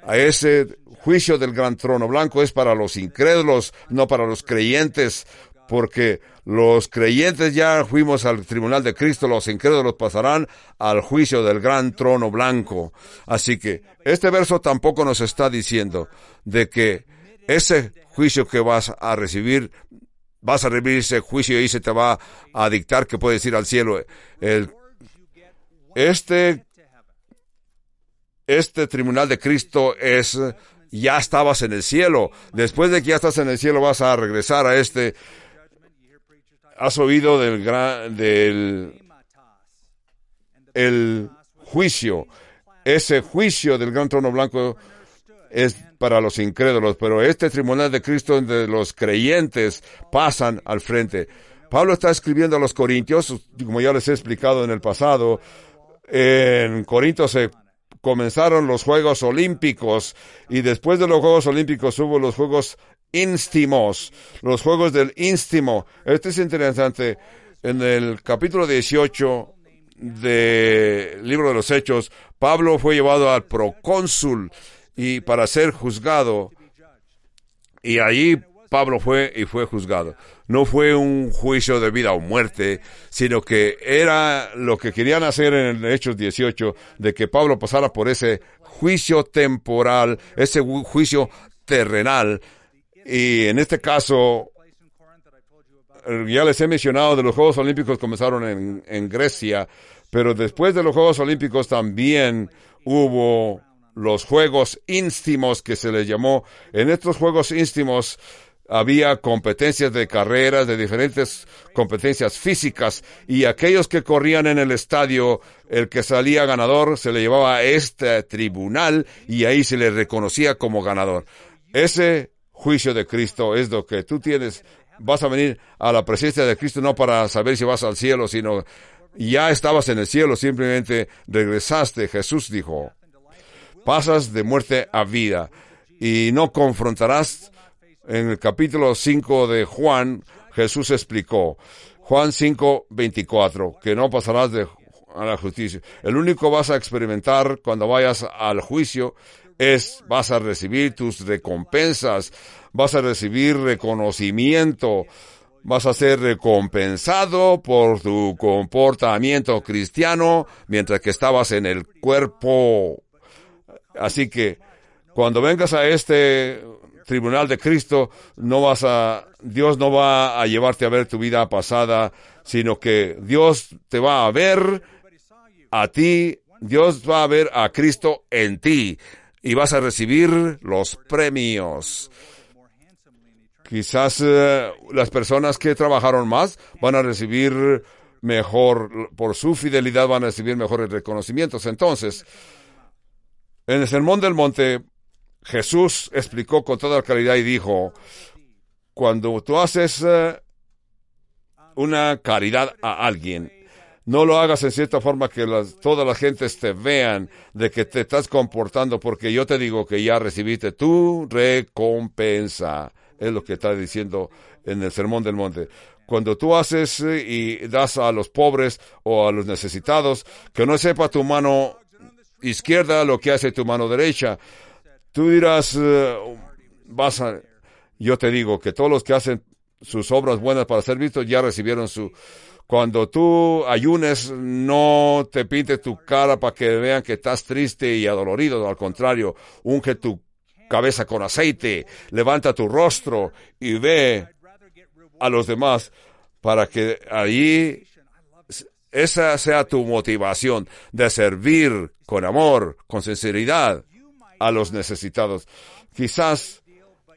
A ese juicio del gran trono blanco es para los incrédulos, no para los creyentes, porque los creyentes ya fuimos al tribunal de Cristo, los incrédulos pasarán al juicio del gran trono blanco. Así que este verso tampoco nos está diciendo de que ese juicio que vas a recibir ese juicio y se te va a dictar que puedes ir al cielo. Este tribunal de Cristo ya estabas en el cielo. Después de que ya estás en el cielo, vas a regresar a este. Has oído el juicio. Ese juicio del gran trono blanco es para los incrédulos, pero este tribunal de Cristo donde los creyentes pasan al frente. Pablo está escribiendo a los Corintios, como ya les he explicado en el pasado. En Corintios se comenzaron los Juegos Olímpicos y después de los Juegos Olímpicos hubo los Juegos Íntimos, los Juegos del Íntimo. Este es interesante. En el capítulo 18 del libro de los Hechos, Pablo fue llevado al procónsul y para ser juzgado, y allí Pablo fue juzgado. No fue un juicio de vida o muerte, sino que era lo que querían hacer en el Hechos 18, de que Pablo pasara por ese juicio temporal, ese juicio terrenal. Y en este caso, ya les he mencionado de los Juegos Olímpicos comenzaron en Grecia, pero después de los Juegos Olímpicos también hubo los Juegos Íntimos que se les llamó. En estos Juegos Íntimos había competencias de carreras, de diferentes competencias físicas, y aquellos que corrían en el estadio, el que salía ganador se le llevaba a este tribunal y ahí se le reconocía como ganador. Ese juicio de Cristo es lo que tú tienes. Vas a venir a la presencia de Cristo no para saber si vas al cielo, sino ya estabas en el cielo, simplemente regresaste. Jesús dijo, pasas de muerte a vida y no confrontarás. En el capítulo 5 de Juan, Jesús explicó, Juan 5:24, que no pasarás a la justicia. El único vas a experimentar cuando vayas al juicio vas a recibir tus recompensas, vas a recibir reconocimiento, vas a ser recompensado por tu comportamiento cristiano mientras que estabas en el cuerpo. Así que cuando vengas a este tribunal de Cristo, Dios no va a llevarte a ver tu vida pasada, sino que Dios te va a ver a ti, Dios va a ver a Cristo en ti y vas a recibir los premios. Quizás las personas que trabajaron más van a recibir mejor, por su fidelidad van a recibir mejores reconocimientos. Entonces, en el Sermón del Monte, Jesús explicó con toda claridad y dijo, cuando tú haces una caridad a alguien, no lo hagas en cierta forma que todas las gentes te vean de que te estás comportando, porque yo te digo que ya recibiste tu recompensa. Es lo que está diciendo en el Sermón del Monte. Cuando tú haces y das a los pobres o a los necesitados, que no sepa tu mano izquierda lo que hace tu mano derecha. Tú dirás, yo te digo que todos los que hacen sus obras buenas para ser vistos ya recibieron su. Cuando tú ayunes, no te pintes tu cara para que vean que estás triste y adolorido. Al contrario, unge tu cabeza con aceite, levanta tu rostro y ve a los demás para que allí esa sea tu motivación de servir con amor, con sinceridad a los necesitados. Quizás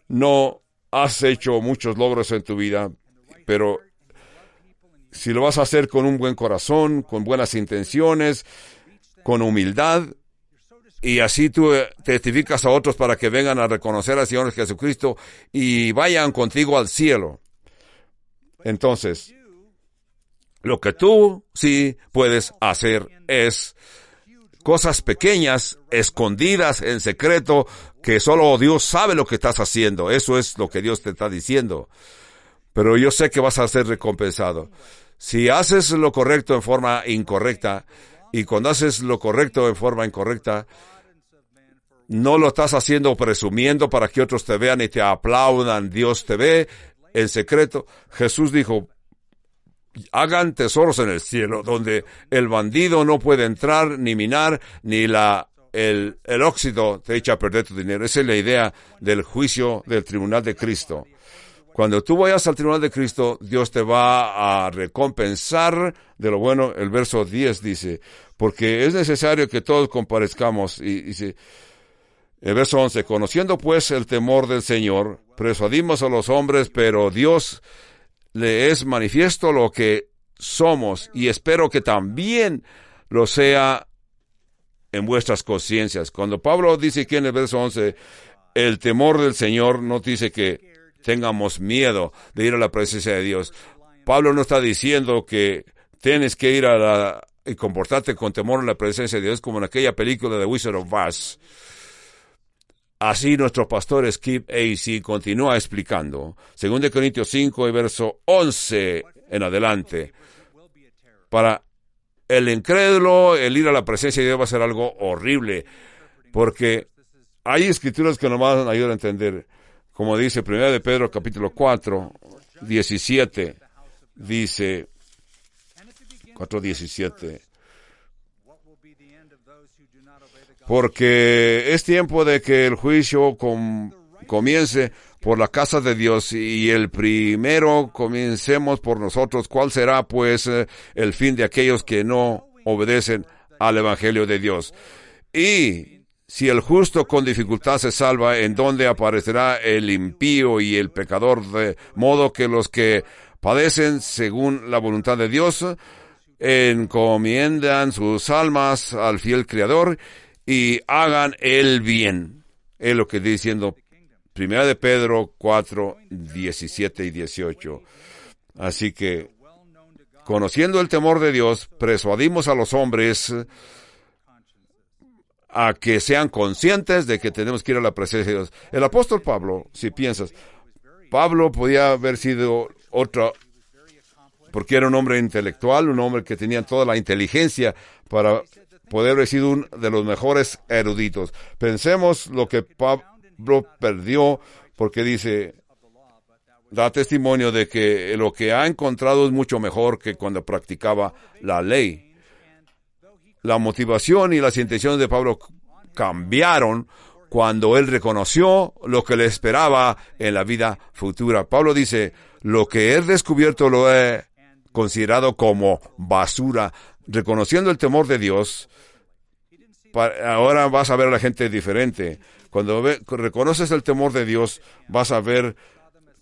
no has hecho muchos logros en tu vida, pero si lo vas a hacer con un buen corazón, con buenas intenciones, con humildad, y así tú testificas a otros para que vengan a reconocer al Señor Jesucristo y vayan contigo al cielo. Entonces, lo que tú sí puedes hacer es cosas pequeñas, escondidas, en secreto, que solo Dios sabe lo que estás haciendo. Eso es lo que Dios te está diciendo. Pero yo sé que vas a ser recompensado. Si haces lo correcto en forma incorrecta, y cuando haces lo correcto en forma incorrecta, no lo estás haciendo presumiendo para que otros te vean y te aplaudan. Dios te ve en secreto. Jesús dijo, hagan tesoros en el cielo, donde el bandido no puede entrar, ni minar, ni el óxido te echa a perder tu dinero. Esa es la idea del juicio del tribunal de Cristo. Cuando tú vayas al tribunal de Cristo, Dios te va a recompensar de lo bueno. El verso 10 dice, porque es necesario que todos comparezcamos. Y dice, el verso 11, conociendo pues el temor del Señor, persuadimos a los hombres, pero Dios le es manifiesto lo que somos, y espero que también lo sea en vuestras conciencias. Cuando Pablo dice aquí en el verso 11, el temor del Señor, no dice que tengamos miedo de ir a la presencia de Dios. Pablo no está diciendo que tienes que ir y comportarte con temor en la presencia de Dios, como en aquella película de Wizard of Oz. Así nuestro pastor Skip A.C. continúa explicando, 2 Corintios 5 y verso 11 en adelante. Para el incrédulo, el ir a la presencia de Dios va a ser algo horrible, porque hay escrituras que nos van a ayudar a entender. Como dice 1 de Pedro capítulo 4, 17, dice 4:17. Porque es tiempo de que el juicio comience por la casa de Dios, y el primero comencemos por nosotros. ¿Cuál será, pues, el fin de aquellos que no obedecen al Evangelio de Dios? Y si el justo con dificultad se salva, ¿en dónde aparecerá el impío y el pecador? De modo que los que padecen según la voluntad de Dios encomiendan sus almas al fiel Creador y hagan el bien. Es lo que está diciendo 1 de Pedro 4, 17 y 18. Así que, conociendo el temor de Dios, persuadimos a los hombres a que sean conscientes de que tenemos que ir a la presencia de Dios. El apóstol Pablo, si piensas, Pablo podía haber sido otro, porque era un hombre intelectual, un hombre que tenía toda la inteligencia para poder haber sido uno de los mejores eruditos. Pensemos lo que Pablo perdió, porque dice, da testimonio de que lo que ha encontrado es mucho mejor que cuando practicaba la ley. La motivación y las intenciones de Pablo cambiaron cuando él reconoció lo que le esperaba en la vida futura. Pablo dice, lo que he descubierto lo he considerado como basura. Reconociendo el temor de Dios, ahora vas a ver a la gente diferente. Cuando reconoces el temor de Dios, vas a ver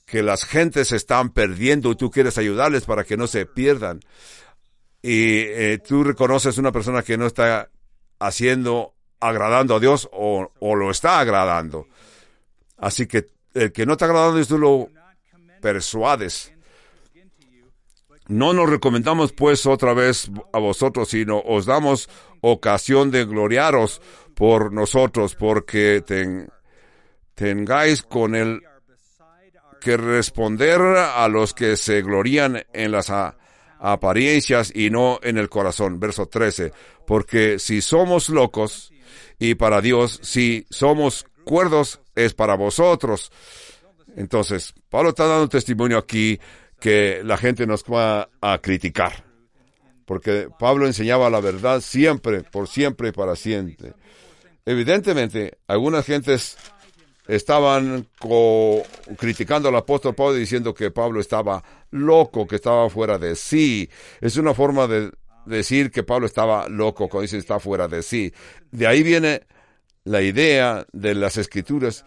que las gentes se están perdiendo y tú quieres ayudarles para que no se pierdan. Y tú reconoces una persona que no está agradando a Dios o lo está agradando. Así que el que no está agradando, tú lo persuades. No nos recomendamos pues otra vez a vosotros, sino os damos ocasión de gloriaros por nosotros, porque tengáis con él que responder a los que se glorían en las apariencias y no en el corazón. Verso 13. Porque si somos locos y para Dios, si somos cuerdos es para vosotros. Entonces, Pablo está dando testimonio aquí que la gente nos va a criticar. Porque Pablo enseñaba la verdad siempre, por siempre y para siempre. Evidentemente, algunas gentes estaban criticando al apóstol Pablo diciendo que Pablo estaba loco, que estaba fuera de sí. Es una forma de decir que Pablo estaba loco, cuando dice está fuera de sí. De ahí viene la idea de las Escrituras,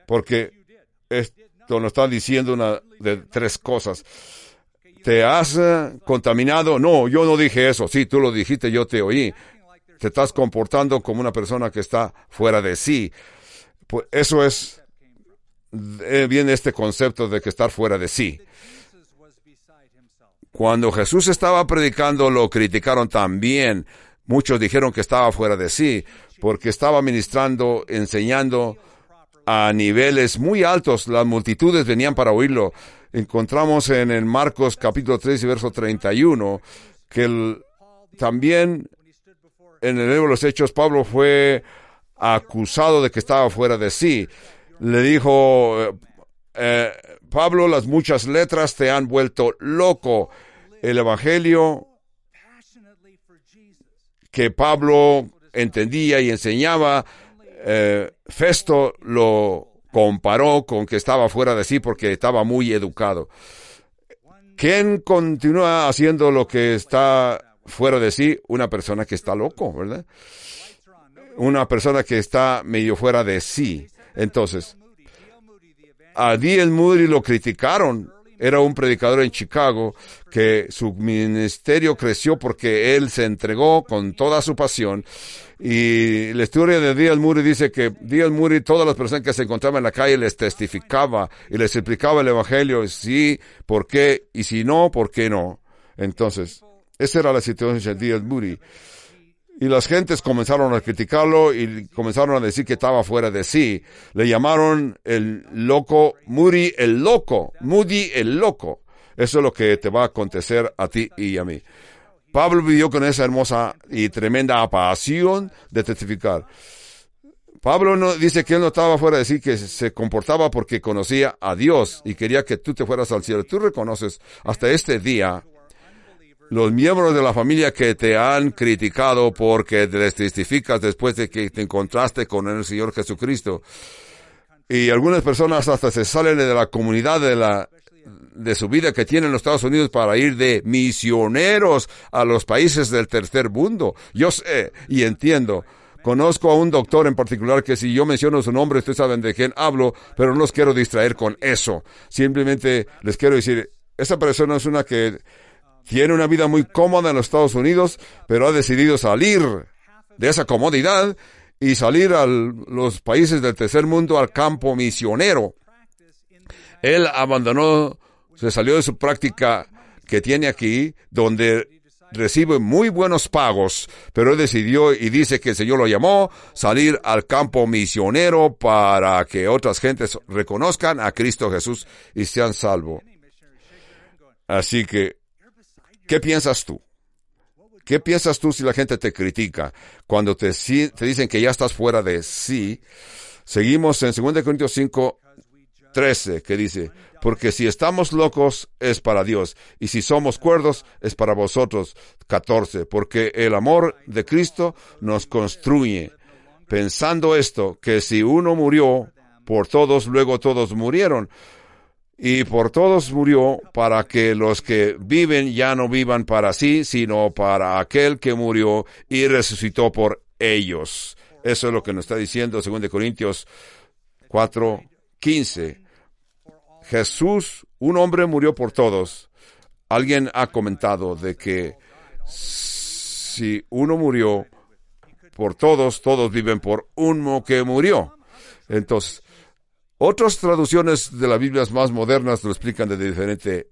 porque esto nos está diciendo una de tres cosas. ¿Te has contaminado? No, yo no dije eso. Sí, tú lo dijiste, yo te oí. Te estás comportando como una persona que está fuera de sí. Pues eso es, viene este concepto de que estar fuera de sí. Cuando Jesús estaba predicando, lo criticaron también. Muchos dijeron que estaba fuera de sí, porque estaba ministrando, enseñando a niveles muy altos. Las multitudes venían para oírlo. Encontramos en el Marcos capítulo 3 y verso 31, que también en el libro de los Hechos, Pablo fue acusado de que estaba fuera de sí. Le dijo, Pablo, las muchas letras te han vuelto loco. El evangelio que Pablo entendía y enseñaba, Festo lo comparó con que estaba fuera de sí porque estaba muy educado. ¿Quién continúa haciendo lo que está fuera de sí? Una persona que está loco, ¿verdad? Una persona que está medio fuera de sí. Entonces, a D.L. Moody lo criticaron. Era un predicador en Chicago que su ministerio creció porque él se entregó con toda su pasión. Y la historia de D.L. Moody dice que D.L. Moody, todas las personas que se encontraban en la calle, les testificaba y les explicaba el evangelio, sí, por qué, y si no, por qué no. Entonces, esa era la situación de D.L. Moody. Y las gentes comenzaron a criticarlo y comenzaron a decir que estaba fuera de sí. Le llamaron el loco, Moody el loco, Moody el loco. Eso es lo que te va a acontecer a ti y a mí. Pablo vivió con esa hermosa y tremenda pasión de testificar. Pablo no dice que él no estaba fuera de sí, que se comportaba porque conocía a Dios y quería que tú te fueras al cielo. Tú reconoces hasta este día los miembros de la familia que te han criticado porque les testificas después de que te encontraste con el Señor Jesucristo. Y algunas personas hasta se salen de la comunidad de su vida que tienen en los Estados Unidos para ir de misioneros a los países del tercer mundo. Yo sé y entiendo, Conozco a un doctor en particular que si yo menciono su nombre, ustedes saben de quién hablo, pero no los quiero distraer con eso. Simplemente les quiero decir, esa persona es una que tiene una vida muy cómoda en los Estados Unidos, pero ha decidido salir de esa comodidad y salir a los países del tercer mundo al campo misionero. Él se salió de su práctica que tiene aquí, donde recibe muy buenos pagos, pero él decidió y dice que el Señor lo llamó salir al campo misionero para que otras gentes reconozcan a Cristo Jesús y sean salvos. Así que, ¿qué piensas tú? ¿Qué piensas tú si la gente te critica? Cuando te dicen que ya estás fuera de sí. Seguimos en 2 Corintios 5:13, que dice, porque si estamos locos es para Dios, y si somos cuerdos es para vosotros. 14, porque el amor de Cristo nos construye, pensando esto, que si uno murió por todos, luego todos murieron. Y por todos murió para que los que viven ya no vivan para sí, sino para aquel que murió y resucitó por ellos. Eso es lo que nos está diciendo 2 Corintios 4:15. Jesús, un hombre, murió por todos. Alguien ha comentado de que si uno murió por todos, todos viven por uno que murió. Entonces, otras traducciones de las Biblias más modernas lo explican de diferente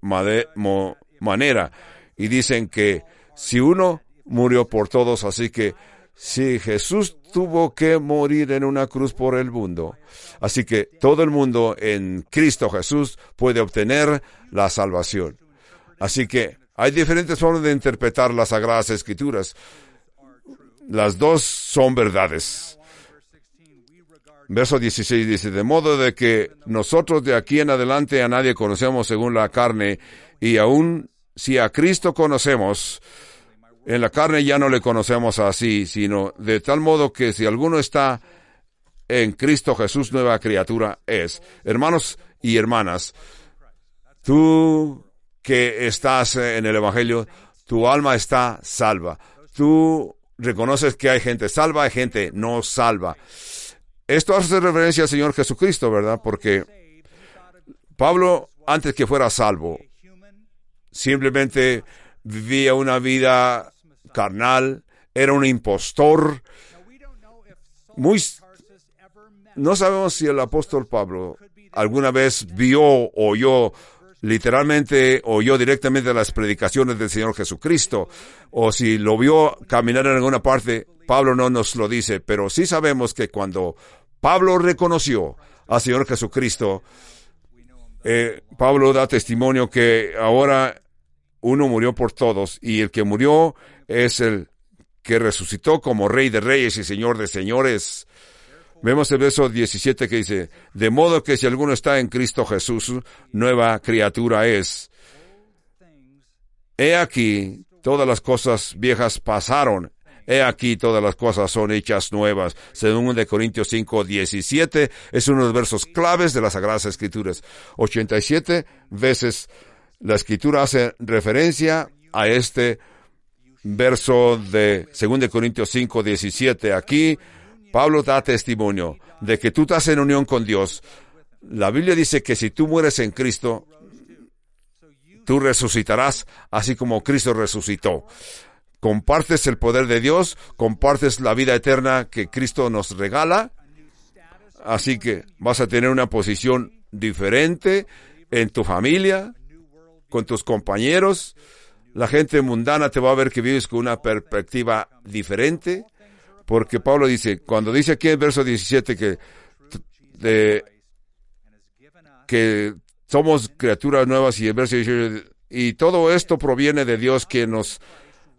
manera y dicen que si uno murió por todos, así que si Jesús tuvo que morir en una cruz por el mundo, así que todo el mundo en Cristo Jesús puede obtener la salvación. Así que hay diferentes formas de interpretar las Sagradas Escrituras. Las dos son verdades. Verso 16 dice, de modo de que nosotros de aquí en adelante a nadie conocemos según la carne, y aun si a Cristo conocemos, en la carne ya no le conocemos así, sino de tal modo que si alguno está en Cristo Jesús, nueva criatura es. Hermanos y hermanas, tú que estás en el Evangelio, tu alma está salva. Tú reconoces que hay gente salva, hay gente no salva. Esto hace referencia al Señor Jesucristo, ¿verdad? Porque Pablo, antes que fuera salvo, simplemente vivía una vida carnal, era un impostor. No sabemos si el apóstol Pablo alguna vez oyó directamente las predicaciones del Señor Jesucristo, o si lo vio caminar en alguna parte. Pablo no nos lo dice, pero sí sabemos que cuando Pablo reconoció al Señor Jesucristo, Pablo da testimonio que ahora uno murió por todos, y el que murió es el que resucitó como Rey de Reyes y Señor de Señores. Vemos el verso 17 que dice, de modo que si alguno está en Cristo Jesús, nueva criatura es. He aquí, todas las cosas viejas pasaron. He aquí, todas las cosas son hechas nuevas. Según de Corintios 5:17, es uno de los versos claves de las Sagradas Escrituras. 87 veces la Escritura hace referencia a este verso de 2 de Corintios 5:17. Aquí, Pablo da testimonio de que tú estás en unión con Dios. La Biblia dice que si tú mueres en Cristo, tú resucitarás así como Cristo resucitó. Compartes el poder de Dios, compartes la vida eterna que Cristo nos regala, así que vas a tener una posición diferente en tu familia, con tus compañeros. La gente mundana te va a ver que vives con una perspectiva diferente, porque Pablo dice, cuando dice aquí en el verso 17 que somos criaturas nuevas, y el verso 18, y todo esto proviene de Dios, que nos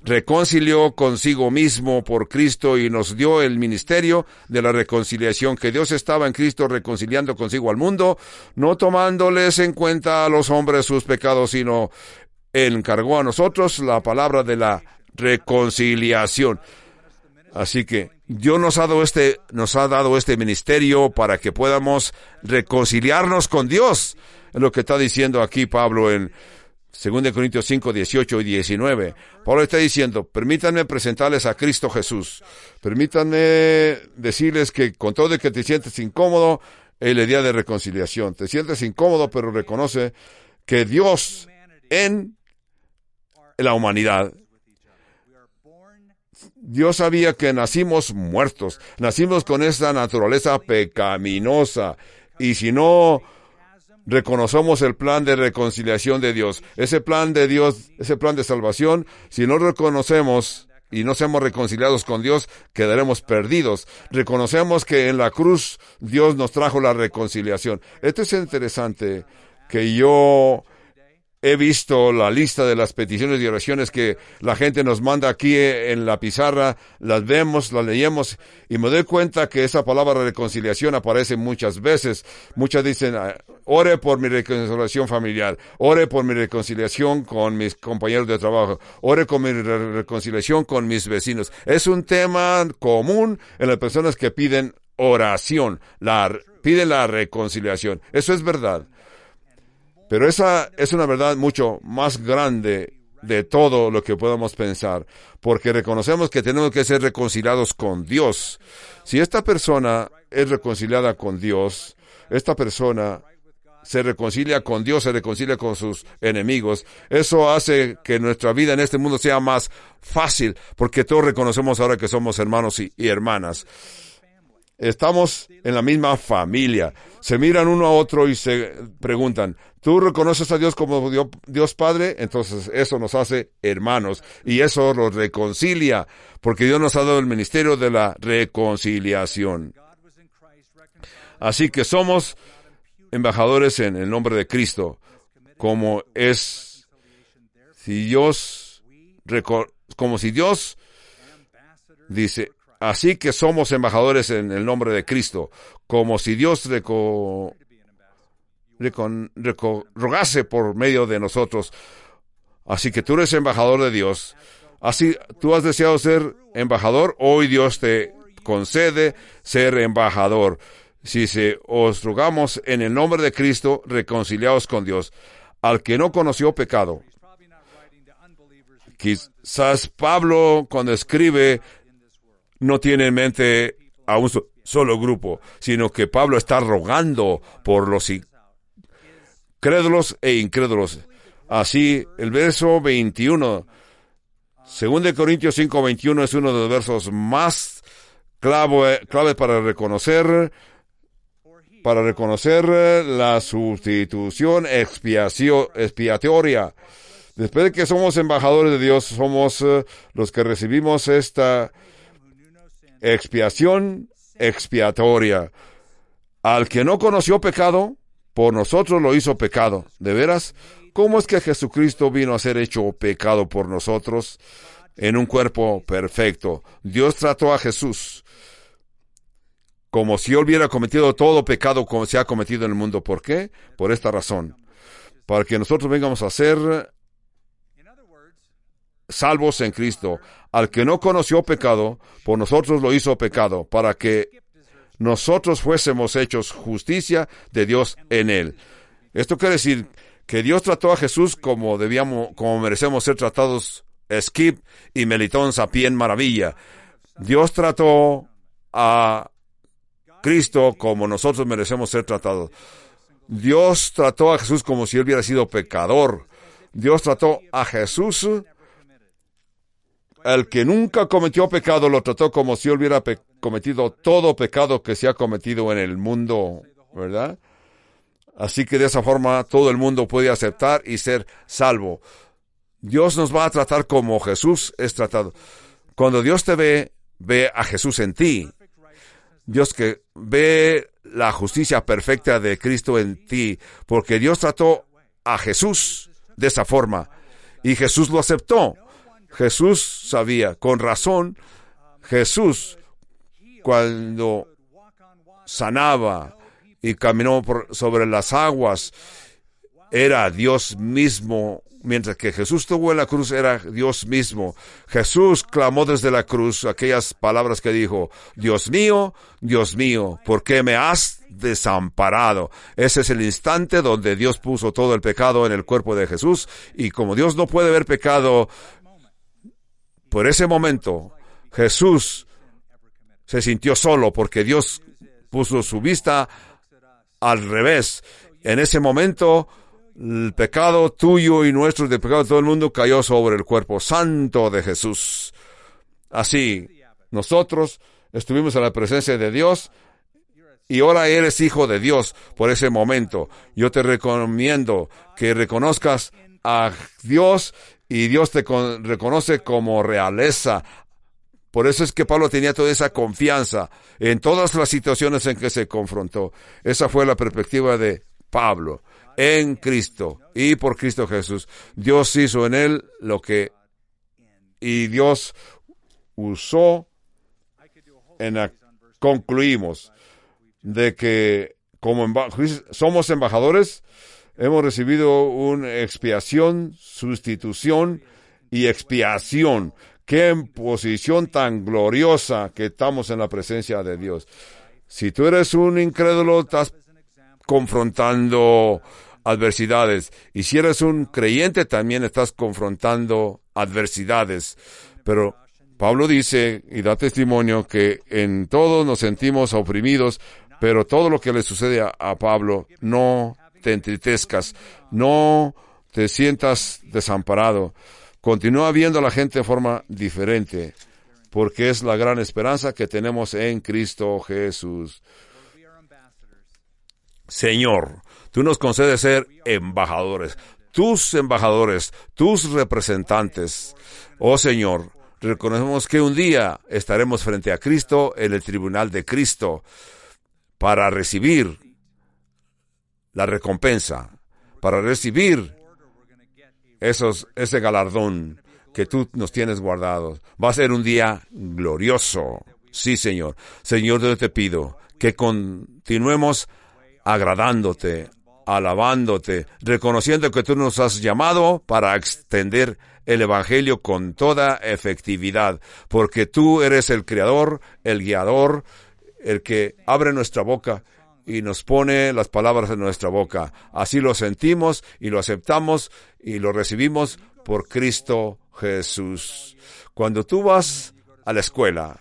reconcilió consigo mismo por Cristo y nos dio el ministerio de la reconciliación, que Dios estaba en Cristo reconciliando consigo al mundo, no tomándoles en cuenta a los hombres sus pecados, sino encargó a nosotros la palabra de la reconciliación. Así que Dios nos ha dado este ministerio para que podamos reconciliarnos con Dios. Es lo que está diciendo aquí Pablo en 2 de Corintios 5, 18 y 19. Pablo está diciendo, permítanme presentarles a Cristo Jesús. Permítanme decirles que con todo de que te sientes incómodo, el día de reconciliación. Te sientes incómodo, pero reconoce que Dios en la humanidad, Dios sabía que nacimos muertos, nacimos con esa naturaleza pecaminosa, y si no reconocemos el plan de reconciliación de Dios, ese plan de Dios, ese plan de salvación, si no reconocemos y no seamos reconciliados con Dios, quedaremos perdidos. Reconocemos que en la cruz Dios nos trajo la reconciliación. Esto es interesante, que yo he visto la lista de las peticiones y oraciones que la gente nos manda aquí en la pizarra, las vemos, las leemos, y me doy cuenta que esa palabra reconciliación aparece muchas veces. Muchas dicen, ore por mi reconciliación familiar, ore por mi reconciliación con mis compañeros de trabajo, ore con mi reconciliación con mis vecinos. Es un tema común en las personas que piden oración, piden la reconciliación. Eso es verdad. Pero esa es una verdad mucho más grande de todo lo que podamos pensar, porque reconocemos que tenemos que ser reconciliados con Dios. Si esta persona es reconciliada con Dios, esta persona se reconcilia con Dios, se reconcilia con sus enemigos. Eso hace que nuestra vida en este mundo sea más fácil, porque todos reconocemos ahora que somos hermanos y hermanas. Estamos en la misma familia. Se miran uno a otro y se preguntan, ¿tú reconoces a Dios como Dios Padre? Entonces eso nos hace hermanos y eso nos reconcilia, porque Dios nos ha dado el ministerio de la reconciliación. Así que somos embajadores en el nombre de Cristo, como si Dios dice, así que somos embajadores en el nombre de Cristo, como si Dios rogase por medio de nosotros. Así que tú eres embajador de Dios. Así tú has deseado ser embajador, hoy Dios te concede ser embajador. Si os rogamos en el nombre de Cristo, reconciliaos con Dios. Al que no conoció pecado. Quizás Pablo, cuando escribe, no tiene en mente a un solo grupo, sino que Pablo está rogando por los crédulos e incrédulos. Así, el verso 21, 2 Corintios 5, 21, es uno de los versos más clave para reconocer la sustitución expiatoria. Después de que somos embajadores de Dios, somos los que recibimos esta expiación expiatoria. Al que no conoció pecado, por nosotros lo hizo pecado. ¿De veras? ¿Cómo es que Jesucristo vino a ser hecho pecado por nosotros en un cuerpo perfecto? Dios trató a Jesús como si él hubiera cometido todo pecado como se ha cometido en el mundo. ¿Por qué? Por esta razón. Para que nosotros vengamos a ser salvos en Cristo. Al que no conoció pecado, por nosotros lo hizo pecado, para que nosotros fuésemos hechos justicia de Dios en él. Esto quiere decir que Dios trató a Jesús como merecemos ser tratados, Skip y Melitón Sapien Maravilla. Dios trató a Cristo como nosotros merecemos ser tratados. Dios trató a Jesús como si él hubiera sido pecador. Dios trató a Jesús, el que nunca cometió pecado, lo trató como si él hubiera cometido todo pecado que se ha cometido en el mundo, ¿verdad? Así que de esa forma todo el mundo puede aceptar y ser salvo. Dios nos va a tratar como Jesús es tratado. Cuando Dios te ve a Jesús en ti. Dios que ve la justicia perfecta de Cristo en ti, porque Dios trató a Jesús de esa forma y Jesús lo aceptó. Jesús sabía, con razón, Jesús cuando sanaba y caminó sobre las aguas, era Dios mismo mientras que Jesús estuvo en la cruz, era Dios mismo. Jesús clamó desde la cruz aquellas palabras que dijo: Dios mío, ¿por qué me has desamparado? Ese es el instante donde Dios puso todo el pecado en el cuerpo de Jesús, y como Dios no puede ver pecado, por ese momento Jesús se sintió solo, porque Dios puso su vista al revés. En ese momento, el pecado tuyo y nuestro, el pecado de todo el mundo, cayó sobre el cuerpo santo de Jesús. Así, nosotros estuvimos en la presencia de Dios, y ahora eres hijo de Dios por ese momento. Yo te recomiendo que reconozcas a Dios, y Dios te reconoce como realeza. Por eso es que Pablo tenía toda esa confianza en todas las situaciones en que se confrontó. Esa fue la perspectiva de Pablo. En Cristo y por Cristo Jesús, Dios hizo en él y Dios usó. Concluimos de que como somos embajadores, hemos recibido una expiación, sustitución y expiación. Qué posición tan gloriosa que estamos en la presencia de Dios. Si tú eres un incrédulo, estás confrontando adversidades. Y si eres un creyente, también estás confrontando adversidades. Pero Pablo dice y da testimonio que en todo nos sentimos oprimidos, pero todo lo que le sucede a Pablo, no te entristezcas, no te sientas desamparado. Continúa viendo a la gente de forma diferente, porque es la gran esperanza que tenemos en Cristo Jesús. Señor, tú nos concedes ser embajadores, tus representantes. Oh Señor, reconocemos que un día estaremos frente a Cristo en el tribunal de Cristo para recibir la recompensa, para recibir ese galardón que tú nos tienes guardado. Va a ser un día glorioso. Sí, Señor. Señor, yo te pido que continuemos agradándote, alabándote, reconociendo que tú nos has llamado para extender el Evangelio con toda efectividad, porque tú eres el Creador, el Guiador, el que abre nuestra boca y nos pone las palabras en nuestra boca. Así lo sentimos y lo aceptamos y lo recibimos por Cristo Jesús. Cuando tú vas a la escuela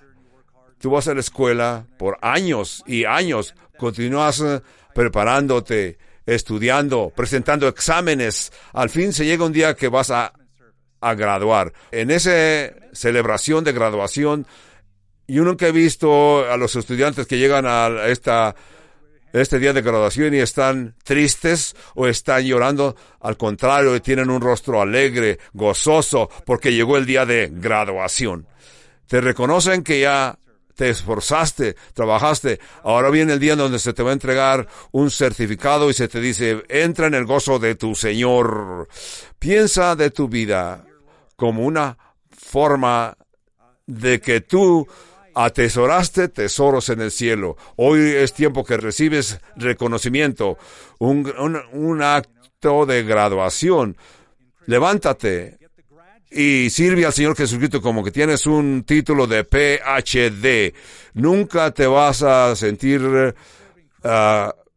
por años y años, continúas preparándote, estudiando, presentando exámenes. Al fin se llega un día que vas a graduar. En esa celebración de graduación, yo nunca he visto a los estudiantes que llegan a este día de graduación y están tristes o están llorando. Al contrario, tienen un rostro alegre, gozoso, porque llegó el día de graduación. Te reconocen que ya te esforzaste, trabajaste. Ahora viene el día en donde se te va a entregar un certificado y se te dice: entra en el gozo de tu Señor. Piensa de tu vida como una forma de que tú atesoraste tesoros en el cielo. Hoy es tiempo que recibes reconocimiento, un acto de graduación. Levántate y sirve al Señor Jesucristo como que tienes un título de PhD. Nunca te vas a sentir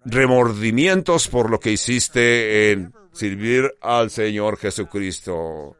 remordimientos por lo que hiciste en servir al Señor Jesucristo.